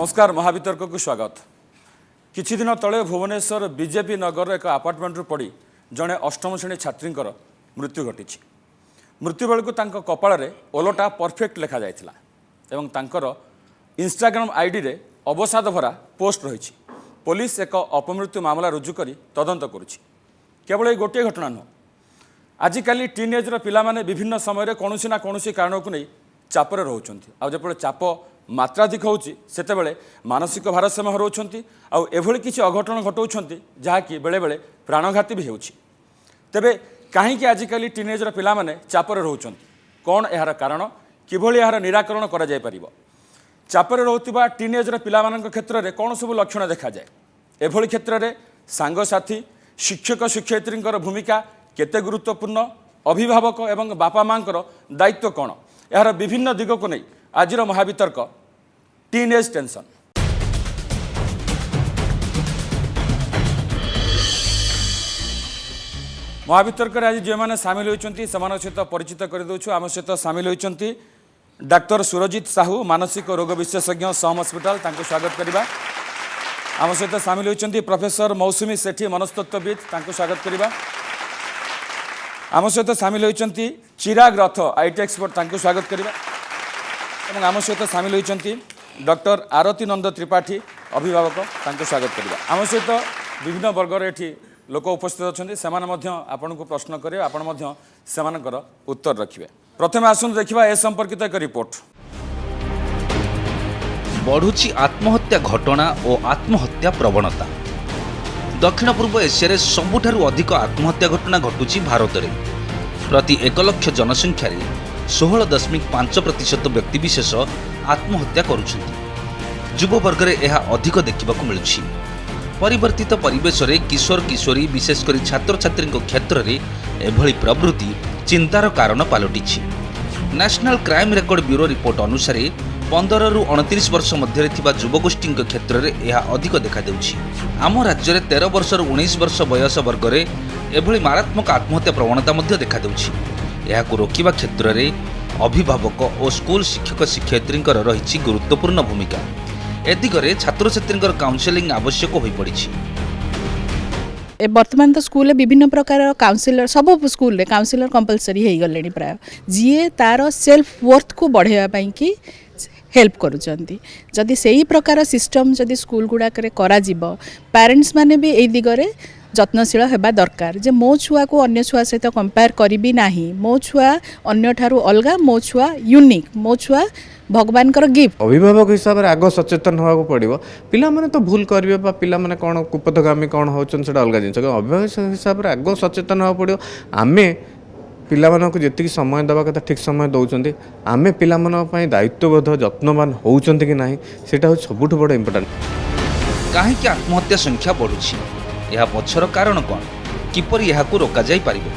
नमस्कार महावितर्क को स्वागत। किछि दिन तले भुवनेश्वर बीजेपी नगर एक आपार्टमेंट पड़ी जड़े अष्टम श्रेणी छात्री मृत्यु घटी। मृत्यु बेलू कपाल में ओलटा परफेक्ट लिखा जाइथिला एवं तांकर इंस्टाग्राम आईडी रे अवसाद भरा पोस्ट रही। पुलिस एक अपमृत्यु मामला रुजु करी तदंत करुछि। केवल ये गोटे घटना नुह, आजिकल टीनेजर पिला माने विभिन्न समय कौनसी ना कौनसी कारण को नहीं चापरे रोचंती। आ जब चाप मात्राधिक होउछि सेतेबेले मानसिक भारसाम्य हराउछंती आउ एभଳି किछि अघटन घटाउछंती जहाँकि बेले बेले प्राणघाती भी होउछि। तेबे काहेकि आजिकल टीनेजर पिला माने चापरे रोचंती, कौन यार कारण, किभଳି यार निराकरण करा जाय परिबो? चापरे रोहुथिबा टीनेजर पिला मानक क्षेत्र में कौन सब लक्षण देखा जाए? एभଳି क्षेत्र में सांगसाथी शिक्षक शिक्षयित्रींकर भूमिका केते गुरुत्वपूर्ण, अभिभावक एवं बापा मांकर दायित्व कौन, यार विभिन्न दिग को नहीं आज महावितर्क टीनेज टेंशन। महावितर्क आज जो मैंने सामिल होती सहित परिचित कर दूँ। आम सहित सामिल होती डाक्टर सुरजित साहू, मानसिक रोग विशेषज्ञ, सहम हस्पिटाल, स्वागत करवा। आम सहित सामिल होती प्रोफेसर मौसुमी सेठी, मनस्तत्वविद, स्वागत करवा। आम सहित सामिल होती चिराग रथ, आईटी एक्सपर्ट, स्वागत करवा। आम सहित सामिल होती डॉक्टर आरती नंद त्रिपाठी, अभिभावक, स्वागत करवा। आम सहित विभिन्न वर्गर ये लोक उपस्थित अच्छा से आपन को प्रश्न करें, आपंकर उत्तर रखिए। प्रथम आसन देखा ए संपर्कित एक रिपोर्ट। बढ़ुची आत्महत्या घटना और आत्महत्या प्रवणता। दक्षिण पूर्व एशिया सबुठारु अधिक आत्महत्या घटना घटुची भारत में। प्रति 1 लाख जनसंख्यार 16.5% व्यक्तिविशेष आत्महत्या करुछंती। युववर्ग में यह अधिक देखा मिलुछि। परिवर्तित परिवेश में किशोर किशोरी विशेषकर छात्र छात्री क्षेत्र में एभली प्रवृत्ति चिंतार कारण पलटिछि। National crime record bureau report अनुसार 15 रु 29 वर्ष मध्य युवगोष्ठी क्षेत्र में यह अधिक देखा देउछि। आम राज्य में 13 वर्ष रु 19 वर्ष बयस वर्ग में एभली मारात्मक आत्महत्या प्रवणता देखा देउछि। यहाकु रोकिबा क्षेत्र में अभिभावक और स्कूल शिक्षक शिक्षयित्री रही गुरुत्वपूर्ण भूमिका। ए दिगरे छात्र छात्री काउंसेलिंग आवश्यक हो पड़ी। वर्तमान तो स्कूल विभिन्न प्रकार काउंसिलर, सब स्कूल रे काउंसिलर कंपलसरी हो गले प्राय, जी तार सेल्फ वर्थ को बढ़ावाई कि हेल्प करुँच। जदि से ही प्रकार सिस्टम जदि स्कूल गुड़ाक पेरेंट्स माने भी यही दिगरे जत्नशील होगा दरकार। जे मो छुआ को अन्य छुआ सहित कंपेयर करी ना, मो छुआ अन्य ठारू अलगा, मो छुआ यूनिक, मो छुआ भगवान कर गिफ्ट। अभिभावक हिसाब से आग सचेतन होगा पड़ो। पिला माने तो भूल करेंगे, पिला माने कौन कुपथगामी कौन होचन सेटा अलग जिन। अभिभावक हिसाब से आग सचेतन होगा पड़ो। आमे पिला मानक जेतिकी समय दवा कथा ठीक समय दौरान आमे पिला मानक पई दायित्वबोध जत्नवान होउचंती कि नाही सेटा हो सबुठ बड़ इम्पोर्टेंट। काहे कि आत्महत्या संख्या बढ़ुछि, यह पछर कारण कौन, किपर यह रोक जाई पारिबो?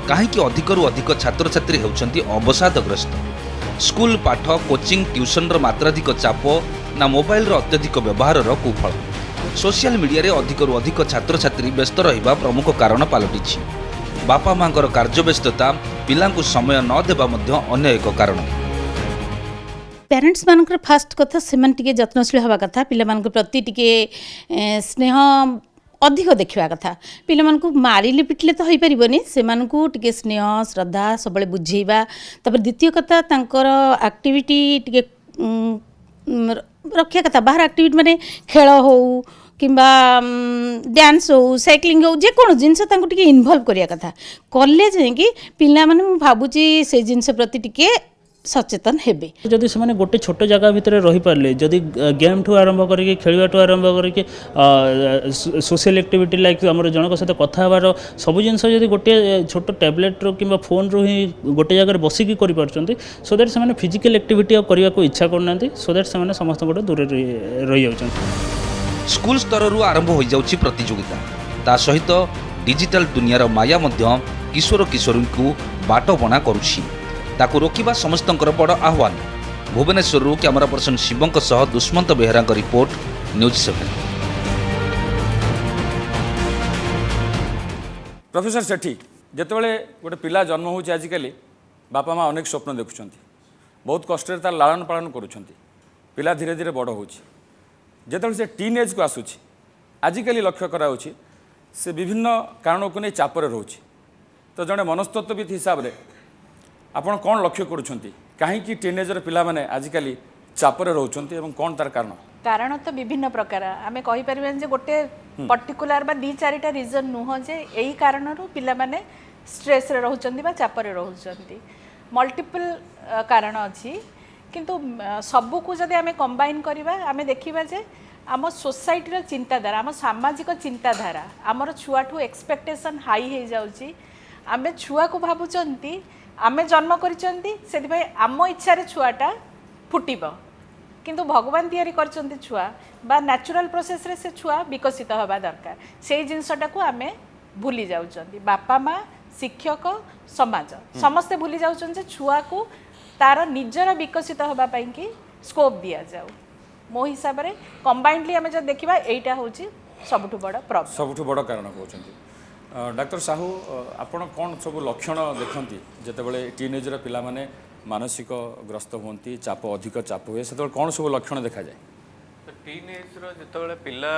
काहे कि अधिकरु अधिक छात्र छात्री हेउचंती अवसादग्रस्त। स्कूल पाठ, कोचिंग, ट्यूशन मात्राधिक चाप ना मोबाइल अत्यधिक व्यवहार कुफल। सोशल मीडिया रे अधिकरु अधिक छात्र छात्री व्यस्त रहिबा प्रमुख कारण पलटिछि। बापा मांकर कार्यव्यस्तता पिलांकु समय न देबा मध्य अन्य एक कारण। पेरेंट्स मानकर फास्ट कथा से टिके जत्नशील हवा कथा, पिला मानक प्रति टिके स्नेह अधिक देखा कथा। पिला मानक मारिले पिटिले तो हो पारनी, से टिके स्नेह श्रद्धा सब बुझेबा। तापर द्वितीय कथा तांकर एक्टिविटी टिके रखा कथा। बाहर एक्टिविटी माने खेल हो किंबा डांस हो, साइक्लिंग हो, जेको जिनस टिके इनवॉल्व करिया कथा। कले जाइए पिला माने मु भाबुची से जिनस प्रति टिके सचेतन हेबे। जदि से गोटे छोट जगह भितर रही पारे, जदि गेम ठू आरंभ करके खेलवा ठू आरंभ करके सोशल एक्टिविटी लाइक आम जनक सहित कथा हबार सब जिनस जदि गोटे छोट टैबलेट रो किंबा फोन रो ही गोटे जगह बसिकी करि पारछंती, सो दैट से फिजिकल एक्टिविटी करने को इच्छा करना, सो दैट से समस्त दूर रही जाउछंती। स्कूल स्तर रु आरंभ हो जाउछि प्रतियोगिता, ता सहित डिजिटल दुनियार माया मध्य किशोर किशोरी को बाट बना करुछि। ताकू रोकिबा समस्तंकर बड़ आह्वान। भुवनेश्वर कैमरा पर्सन शिवंक सह Dushmant Behera report, news 7। Professor सेठी, जितेबाला गोटे पिला जन्म हो आजिकल बापा माँ अनेक स्वप्न देखुं, बहुत कष्ट तार लालन पालन करुँच, पिला धीरे धीरे बड़ हो ଯେତେବେଳେ ସେ ଟିନ୍ ଏଜ୍କୁ ଆସୁଛି ଆଜିକାଲି ଲକ୍ଷ୍ୟ କରାଯାଉଛି ସେ ବିଭିନ୍ନ କାରଣକୁ ନେଇ ଚାପରେ ରହୁଛି। ତ ଜଣେ ମନସ୍ତତ୍ତ୍ୱବିତ୍ ହିସାବରେ ଆପଣ କ'ଣ ଲକ୍ଷ୍ୟ କରୁଛନ୍ତି କାହିଁକି ଟିନେଜର ପିଲାମାନେ ଆଜିକାଲି ଚାପରେ ରହୁଛନ୍ତି ଏବଂ କ'ଣ ତାର କାରଣ? କାରଣ ତ ବିଭିନ୍ନ ପ୍ରକାର ଆମେ କହିପାରିବାନି ଯେ ଗୋଟେ ପର୍ଟିକୁଲାର ବା 2-4ଟା ରିଜନ୍ ନୁହଁ ଯେ ଏଇ କାରଣରୁ ପିଲାମାନେ ଷ୍ଟ୍ରେସ୍ରେ ରହୁଛନ୍ତି ବା ଚାପରେ ରହୁଛନ୍ତି। ମଲ୍ଟିପଲ୍ କାରଣ ଅଛି କିନ୍ତୁ ସବୁକୁ ଯଦି ଆମେ କମ୍ବାଇନ୍ କରିବା ଆମେ ଦେଖିବା ଯେ ଆମ ସୋସାଇଟିର ଚିନ୍ତାଧାରା ଆମ ସାମାଜିକ ଚିନ୍ତାଧାରା ଆମର ଛୁଆଠୁ ଏକ୍ସପେକ୍ଟେସନ୍ ହାଇ ହେଇଯାଉଛି। ଆମେ ଛୁଆକୁ ଭାବୁଛନ୍ତି ଆମେ ଜନ୍ମ କରିଛନ୍ତି ସେଥିପାଇଁ ଆମ ଇଚ୍ଛାରେ ଛୁଆଟା ଫୁଟିବ କିନ୍ତୁ ଭଗବାନ ତିଆରି କରିଛନ୍ତି ଛୁଆ ବା ନ୍ୟାଚୁରାଲ୍ ପ୍ରୋସେସ୍ରେ ସେ ଛୁଆ ବିକଶିତ ହେବା ଦରକାର। ସେଇ ଜିନିଷଟାକୁ ଆମେ ଭୁଲି ଯାଉଛନ୍ତି। ବାପା ମା ଶିକ୍ଷକ ସମାଜ ସମସ୍ତେ ଭୁଲି ଯାଉଛନ୍ତି ଯେ ଛୁଆକୁ ତାର ନିଜର ବିକଶିତ ହେବା ପାଇଁକି ସ୍କୋପ୍ ଦିଆଯାଉ। ମୋ ହିସାବରେ କମ୍ବାଇଣ୍ଡଲି ଆମେ ଯଦି ଦେଖିବା ଏଇଟା ହେଉଛି ସବୁଠୁ ବଡ଼ ପ୍ରୋବ୍ଲେମ୍। ସବୁଠୁ ବଡ଼ କାରଣ କହୁଛନ୍ତି ଡାକ୍ତର ସାହୁ ଆପଣ କ'ଣ ସବୁ ଲକ୍ଷଣ ଦେଖନ୍ତି ଯେତେବେଳେ ଟିନେଜର ପିଲାମାନେ ମାନସିକ ଗ୍ରସ୍ତ ହୁଅନ୍ତି ଚାପ ଅଧିକ ଚାପ ହୁଏ ସେତେବେଳେ କ'ଣ ସବୁ ଲକ୍ଷଣ ଦେଖାଯାଏ? ଟିନେଜ୍ର ଯେତେବେଳେ ପିଲା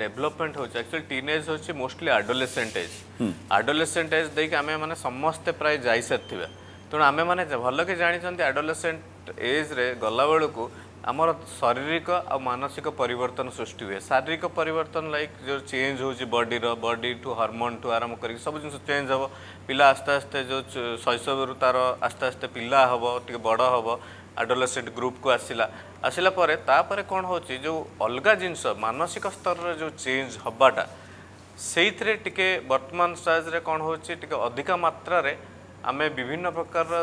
ଡେଭଲପମେଣ୍ଟ ହେଉଛି ଆକ୍ଚୁଆଲି ଟିନେଜ୍ ହେଉଛି mostly adolescent age. Adolescent age ଦେଇକି ଆମେମାନେ ସମସ୍ତେ ପ୍ରାୟ ଯାଇସାରିଥିବା ତେଣୁ ଆମେମାନେ ଭଲକି ଜାଣିଛନ୍ତି ଆଡୋଲେସେଣ୍ଟ ଏଜ୍ରେ ଗଲାବେଳକୁ ଆମର ଶାରୀରିକ ଆଉ ମାନସିକ ପରିବର୍ତ୍ତନ ସୃଷ୍ଟି ହୁଏ। ଶାରୀରିକ ପରିବର୍ତ୍ତନ ଲାଇକ୍ ଯେଉଁ ଚେଞ୍ଜ ହେଉଛି ବଡି ଟୁ ହର୍ମୋନ୍ ଟୁ ଆରମ୍ଭ କରିକି ସବୁ ଜିନିଷ ଚେଞ୍ଜ ହେବ। ପିଲା ଆସ୍ତେ ଆସ୍ତେ ଯେଉଁ ଶୈଶବରୁ ତାର ଆସ୍ତେ ଆସ୍ତେ ପିଲା ହେବ ଟିକେ ବଡ଼ ହେବ ଆଡୋଲେସେଣ୍ଟ ଗ୍ରୁପକୁ ଆସିଲା ପରେ ତାପରେ କ'ଣ ହେଉଛି ଯେଉଁ ଅଲଗା ଜିନିଷ ମାନସିକ ସ୍ତରରେ ଯେଉଁ ଚେଞ୍ଜ ହେବାଟା ସେଇଥିରେ ଟିକେ ବର୍ତ୍ତମାନ ଷ୍ଟେଜ୍ରେ କ'ଣ ହେଉଛି ଟିକେ ଅଧିକା ମାତ୍ରାରେ ଆମେ ବିଭିନ୍ନ ପ୍ରକାରର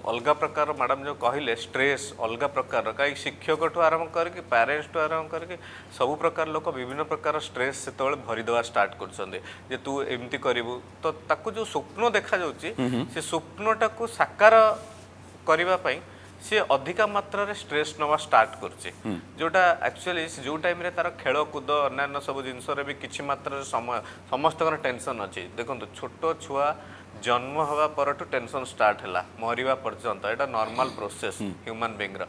ଅଲଗା ପ୍ରକାର ମ୍ୟାଡ଼ାମ୍ ଯେଉଁ କହିଲେ ଷ୍ଟ୍ରେସ୍ ଅଲଗା ପ୍ରକାରର କାହିଁକି ଶିକ୍ଷକଠୁ ଆରମ୍ଭ କରିକି ପ୍ୟାରେଣ୍ଟସଠୁ ଆରମ୍ଭ କରିକି ସବୁ ପ୍ରକାର ଲୋକ ବିଭିନ୍ନ ପ୍ରକାର ଷ୍ଟ୍ରେସ୍ ସେତେବେଳେ ଭରିଦେବା ଷ୍ଟାର୍ଟ କରୁଛନ୍ତି ଯେ ତୁ ଏମିତି କରିବୁ। ତ ତାକୁ ଯେଉଁ ସ୍ୱପ୍ନ ଦେଖାଯାଉଛି ସେ ସ୍ୱପ୍ନଟାକୁ ସାକାର କରିବା ପାଇଁ सी अधिका मात्रा स्ट्रेस नवा स्टार्ट करछि जोटा एक्चुअली जो टाइम रे तार खेलकूद अन्य सब जिनस भी किसी मात्रा समय समस्त टेंशन अच्छी देखो छोट छुआ जन्म हवा पर टेंशन स्टार्ट है मरवा पर्यंत एटा नॉर्मल प्रोसेस ह्यूमन बीइंग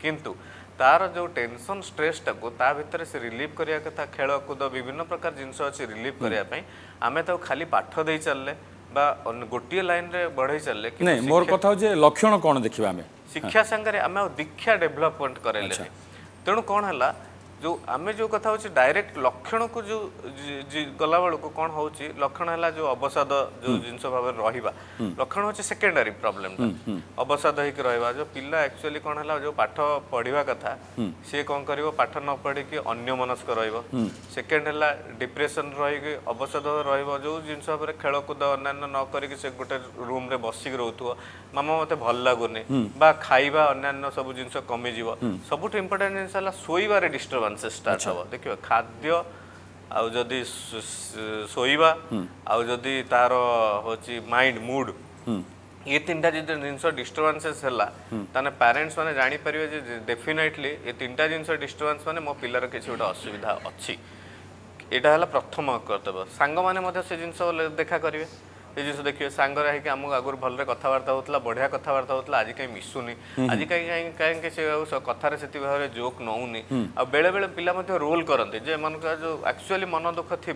किंतु तार जो टेंशन स्ट्रेस टाको ता भितर से रिलीव करिया कथा खेलकूद विभिन्न प्रकार जिनस अच्छी रिलीव करिया पई आमे तो खाली पाठ दे चलले बा गोटे लाइन रे बढ़े चलले कि नहीं मोर कथा जे लक्षण कोन देखिबा आमे शिक्षा संगे आमे दीक्षा डेवलपमेंट करेले तेणु कौन है जो आमे जो कथा होची डायरेक्ट लक्षण को जो गला बेल को कौन होची लक्षण है जो अवसाद जो जिनस भाव रहिबा लक्षण होची सेकेंडरी प्रॉब्लम अवसाद होइक रहबा जो पिला एक्चुअली कौन है जो पाठ पढ़िबा कथा से कौन करिवो पाठ न पढ़ी कि अन्य मनस्क रहइबो सेकेंड है डिप्रेशन रही अवसाद रहइबो जो जिनस भाव खेलकूद अन्य न करिक से गोटे रूम रे बसिक रहउथो मामा मते भल लागुनी बा खाइबा अन्य सब जिनस कमी जीवो सबुठ इंपोर्टेंट जिनस है सोइबारे डिस्टर्बेंस स्टार्ट हो देखिए खाद्य आउ जदि सोइबा आउ जदि तार होची माइंड मूड ये तीनटा जिनस डिस्टर्बेंसेस है ताने पेरेंट्स माने जानी परिबे जे डेफिनेटली ये तीनटा जिनस डिस्टर्बेंस माने मो पिलार किछि गोटा असुविधा अछि एटा हला प्रथम कर्तव्य सांग माने मध्य से जिनस देखा करिवे ये जिनस देखिए सांग रही आमको आगुरी भलरे कथबार्ता होता बढ़िया कथबार्ता होता आज कहीं मिसुनी आज कहीं कहीं से कथार से भाव जोक नौनी आ बेले बेले पिला रोल करते जे मन जो एक्चुअली मन दुख थी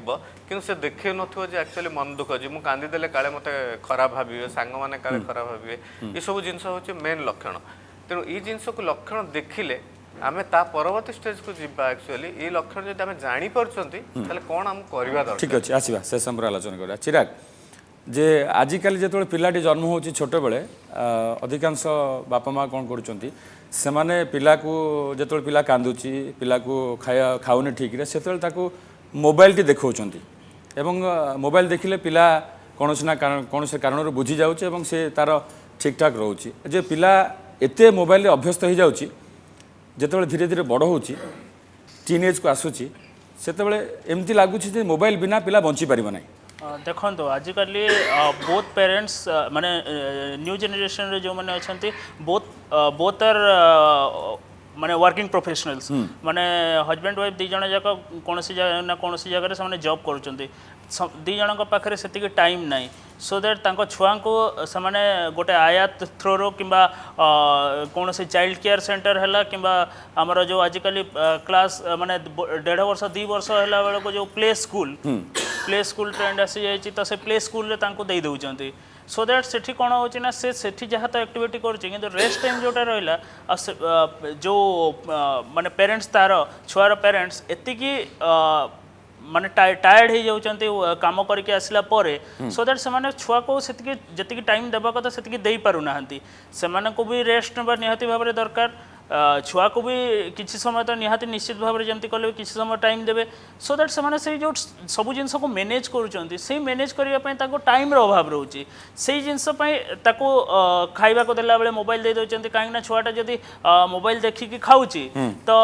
कि से देखे नो जे एक्चुअली मन दुख जी मुझे कांदीदेले काले मत खराब भावे सांग मैंने काले खराब भावे ये सब जिनस हूँ मेन लक्षण तेणु ये जिनस को लक्षण देखिले आमे ता परवर्ती स्टेज को जीवा एक्चुअली ये लक्षण जब आम जापी कौन आम करवा दरकार ठीक अच्छे आसवा से समय आलोचना करा चिराग जे आजिकल जो पिलाटी जन्म हो छोट बेले अधिकांश बापा माँ कौन करुँच से माने पिला को जो पिला कांदुची पिला को खाया खाऊनी ठीक रे से मोबाइल टी देखौछंती एवं मोबाइल देखिले पिला कौन से कारण बुझी जाउची एवं से तार ठीक ठाक रोची जे पिला एते मोबाइल रे अभ्यस्त हो जाउची जेतेबेले धीरे धीरे बड़ होची टीनेज को आसुची सेतेबेले एमती लागुची जे मोबाइल बिना पिला बंची परिबो नाही देखो आजिकल बोथ पेरेंट्स माने न्यू जेनेरेशन रे जो माने अछंती बोथ आर माने वर्किंग प्रोफेशनल्स माने हस्बैंड वाइफ दी जण जाक कोनसी ना कोनसी जगह से माने जॉब करूचंती दी जनक पाखे से टाइम ना सो दैट तांको छुआ को सेमाने गोटे आयात थ्रो कि कौन से चाइल्ड केयर सेंटर है कि आमर जो आजिकल क्लास माने 1.5 वर्ष 2 वर्ष है बेल को जो प्ले स्कूल ट्रेंड आसी जाइए तो से प्ले स्कूल दे दौरान सो दैट सेठी कौन होची ना से जहाँ तो एक्टिविटी करुँचे कि रेस्ट टाइम जोटा रहा जो माने पेरेंट्स तार छुआर पेरेंट्स एतिकी माने टायर्ड हो जाउछन्ते काम करके आसला परे सो दैट से छुआ को जी टाइम देवा कथा से दे पारु नाहंती सेमाने को भी रेस्ट नेबा निहाती भाव में दरकार छुआ को भी किसी समय तो निहाती निश्चित भाव में जमती कले किसी समय टाइम देवे सो दैट से जो सब जिनस को मैनेज करुँच से मैनेज करने टाइम अभाव रोचे से जिनस खाइबा को देला बेले मोबाइल दे दौरान कहीं छुआटा जदि मोबाइल देखिकी खाऊँची तो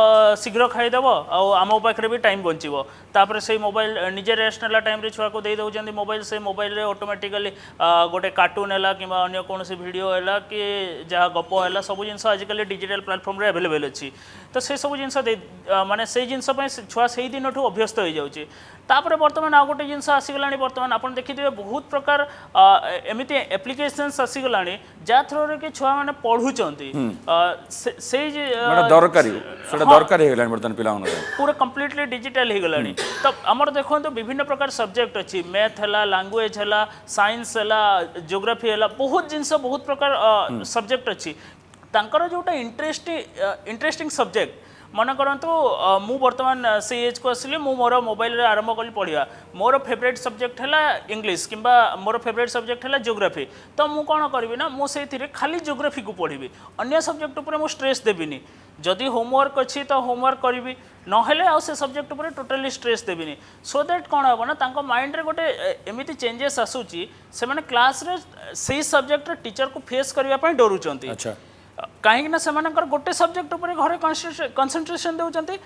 शीघ्र खाईदेव आम पाखे भी टाइम बचो तापर से मोबाइल निजे रेस्ट नेला टाइम छुआ को दे दौरान मोबाइल से मोबाइल ऑटोमेटिकली गोटे कार्टून है कि अन्य कौन वीडियो है कि जहाँ गप है सब जिन आजिकल डिजिटल प्लेटफॉर्म रे अवेलेबल अच्छी तो से सब जिन माने से जिनस छुआ से दिन अभ्यस्त हो जाऊँगी तापर बर्तमान आउ गोटे जिन आसीगला बर्तमान आप देखिए बहुत प्रकार एमती एप्लिकेशंस आसीगला जहाँ थ्रो कि छुआ मैंने पढ़ुंट पूरा कम्प्लीटली डिजिटल हो गला तो आमर देखो विभिन्न प्रकार सब्जेक्ट अच्छी मैथ है लैंग्वेज है साइंस है जियोग्राफी है बहुत जिनस बहुत प्रकार सब्जेक्ट अच्छी तांकर जोटा इंटरेस्टिंग सब्जेक्ट मन करतु मु बर्तमान से एज को आसिली मु मोर मोबाइल आरंभ कली पढ़ा मोर फेवरेट सब्जेक्ट है इंग्लिश कि मोर फेवरेट सब्जेक्ट है जियोग्राफी तो मु कौन करी ना मुझे खाली जियोग्राफी को पढ़ी अन्य सब्जेक्ट उपर मु स्ट्रेस देविनी जदि होमवर्क अच्छी तो होमवर्क करी नहेले आउ से सब्जेक्ट उपर टोटली स्ट्रेस देविनी सो दैट कौन हम ना माइंड रे गोटे एमती चेंजेस आसूची से माने क्लास रे से सब्जेक्ट टीचर को फेस करने डरुंच कहीं गोटे सब्जेक्ट उपर घरे कंसंट्रेशन देउचंती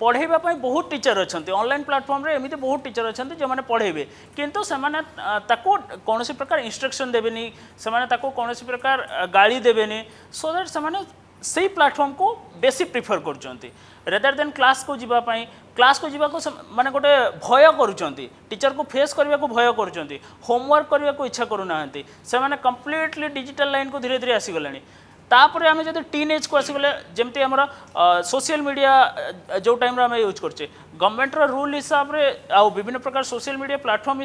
पढ़ेबा बहुत टीचर अच्छा ऑनलाइन प्लेटफॉर्म रे एमती बहुत टीचर अच्छा जो मैंने पढ़ेबे किंतु सेमाने ताको कौन प्रकार इंस्ट्रक्शन देबेनी सेमाने ताको कौन प्रकार गाली देबेनी सो दैट सेमाने से प्लेटफॉर्म को बेसी प्रिफर करचंती रेदर देन क्लास को जीवाई क्लास को जीवा माने गोटे भय करुँच टीचर को फेस करने को भय करुँच होमवर्क करने को इच्छा करूना से माने कंप्लीटली डिजिटल लाइन को धीरे धीरे आसीगला तापर आम जब टीन एज को आसीगले जमती आमर सोशल मीडिया जो टाइम आम यूज करचे गवर्नमेंट रूल हिसाब से आउ विभिन्न प्रकार सोशल मीडिया प्लेटफॉर्म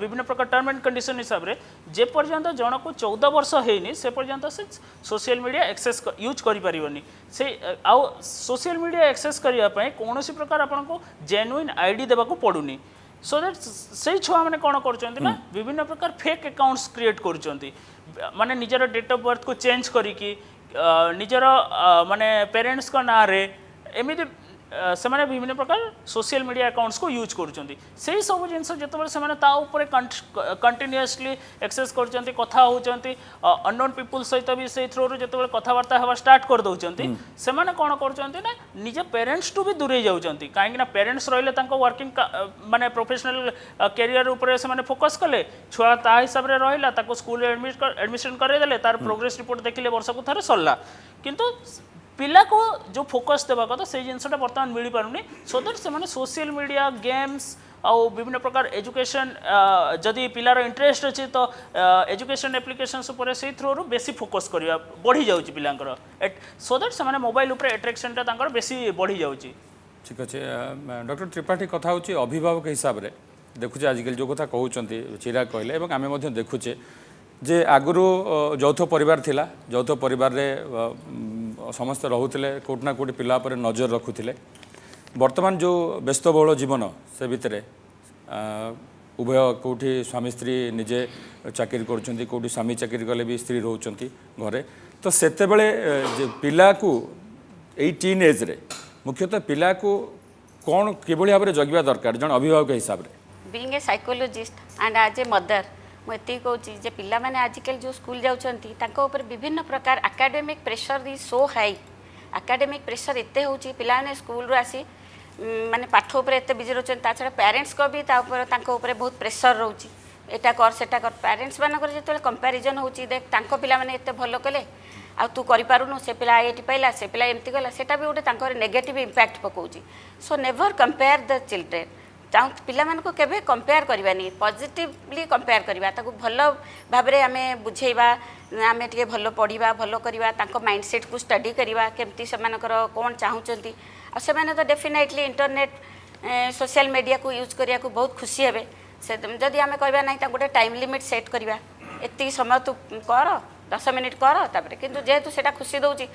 विभिन्न प्रकार टर्म एंड कंडीशन हिसाब से जे पर्यंत जन को 14 वर्ष होनी से पर्यंत से सोशल मीडिया एक्सेस यूज करें से आउ सोशल मीडिया एक्सेस करने कौन प्रकार आपन को जेन्युइन आईडी देवा पड़ूनी सो दैट से छुआ मैंने कौन कर विभिन्न प्रकार फेक अकाउंट्स क्रिएट कर माने निजर डेट ऑफ बर्थ को चेंज करिकी निजर माने पेरेंट्स का ना रे एमती से विभिन्न प्रकार सोशल मीडिया अकाउंट्स को यूज करुँच से सब जिन जो कंटिन्यूअसली एक्सेस कर कथा होती अननोन पीपुल सहित भी से थ्रो जो कथबार्ता हवा स्टार्ट कर दौरान से कौन कर निज पेरेंट्स टू भी दूरे जाऊँच कहीं पेरेंट्स रही वर्किंग माने प्रोफेशनल कैरियर उपर से फोकस कले छुआ ता हिसाब से रहा स्कूल एडमिशन करदेले तार प्रोग्रेस रिपोर्ट देखिले वर्ष को थरे सरला किंतु पिला को जो फोकस देवा कथा से जिनसा बर्तमान मिल पारुनी सो दैट से सोशल मीडिया गेम्स आउ विभिन्न प्रकार एजुकेशन जदि पिलार इंटरेस्ट अच्छी तो एजुकेशन एप्लिकेशंस उपर से थ्रो बेसी फोकस करवा बढ़ी जाऊँगी पिलांकर सो दैट से मोबाइल उपर एट्राक्शनटा तांकर बेसी बढ़ी जाऊँगी ठीक अच्छे डॉक्टर त्रिपाठी कथा होची अभिभावक हिसाब से देखुचे आजिकल जो कथा कहते चिराग कहले और आम देखुचे जे आगुरी यौथ परिवार थिला यौथ परिवार रे समस्त रोते कोटना कोटी पिला पर नजर रखुले वर्तमान जो व्यस्तबहुल जीवन से भितर उभय कौटी स्वामी स्त्री निजे चाकरी करुँच कौटी स्वामी चाकरी कले भी स्त्री रोचंती घरे तो सेते बेले पिला को यही टीन एज रे मुख्यतः पिला को कौन किभली भाव में जगवा दरकार जन अभिभावक हिसाब से being a psychologist and as a mother मुझे कहूँ जे पिला माने आजिकल जो स्कूल जाउछंती तांको ऊपर विभिन्न प्रकार academic pressure is so high academic pressure एते होची पिला ने स्कूल रो आसी माने पाठ ऊपर एते बिजी रहछन ता छडा पेरेंट्स को भी ता ऊपर तांको ऊपर बहुत प्रेशर रहउची एटा कर सेटा कर पेरेंट्स मानकर जेतले कंपैरिजन होची देख तांको पिला माने एते भलो कले आ तू करि पारुनु से पिला आईआईटी पाइला से पिला एमती गला सेटा भी गोटे तांकर नेगेटिव इंपैक्ट पकाउची so never compare the children ପିଲାମାନଙ୍କୁ କେବେ କମ୍ପେୟାର କରିବାନି, ପଜିଟିଭଲି କମ୍ପେୟାର କରିବା, ତାକୁ ଭଲ ଭାବରେ ଆମେ ବୁଝେଇବା, ଆମେ ଟିକେ ଭଲ ପଢ଼ିବା, ଭଲ କରିବା, ତାଙ୍କ ମାଇଣ୍ଡସେଟ୍କୁ ଷ୍ଟଡି କରିବା, କେମିତି ସେମାନଙ୍କର କ'ଣ ଚାହୁଁଛନ୍ତି। ଆଉ ସେମାନେ ତ ଡେଫିନେଟଲି ଇଣ୍ଟରନେଟ୍ ସୋସିଆଲ ମିଡ଼ିଆକୁ ୟୁଜ୍ କରିବାକୁ ବହୁତ ଖୁସି ହେବେ। ସେ ଯଦି ଆମେ କହିବା ନାହିଁ ତାଙ୍କୁ ଗୋଟେ ଟାଇମ୍ ଲିମିଟ୍ ସେଟ୍ କରିବା, ଏତିକି ସମୟ ତୁ କର, 10 ମିନିଟ୍ କର, ତାପରେ କିନ୍ତୁ ଯେହେତୁ ସେଇଟା ଖୁସି ଦେଉଛି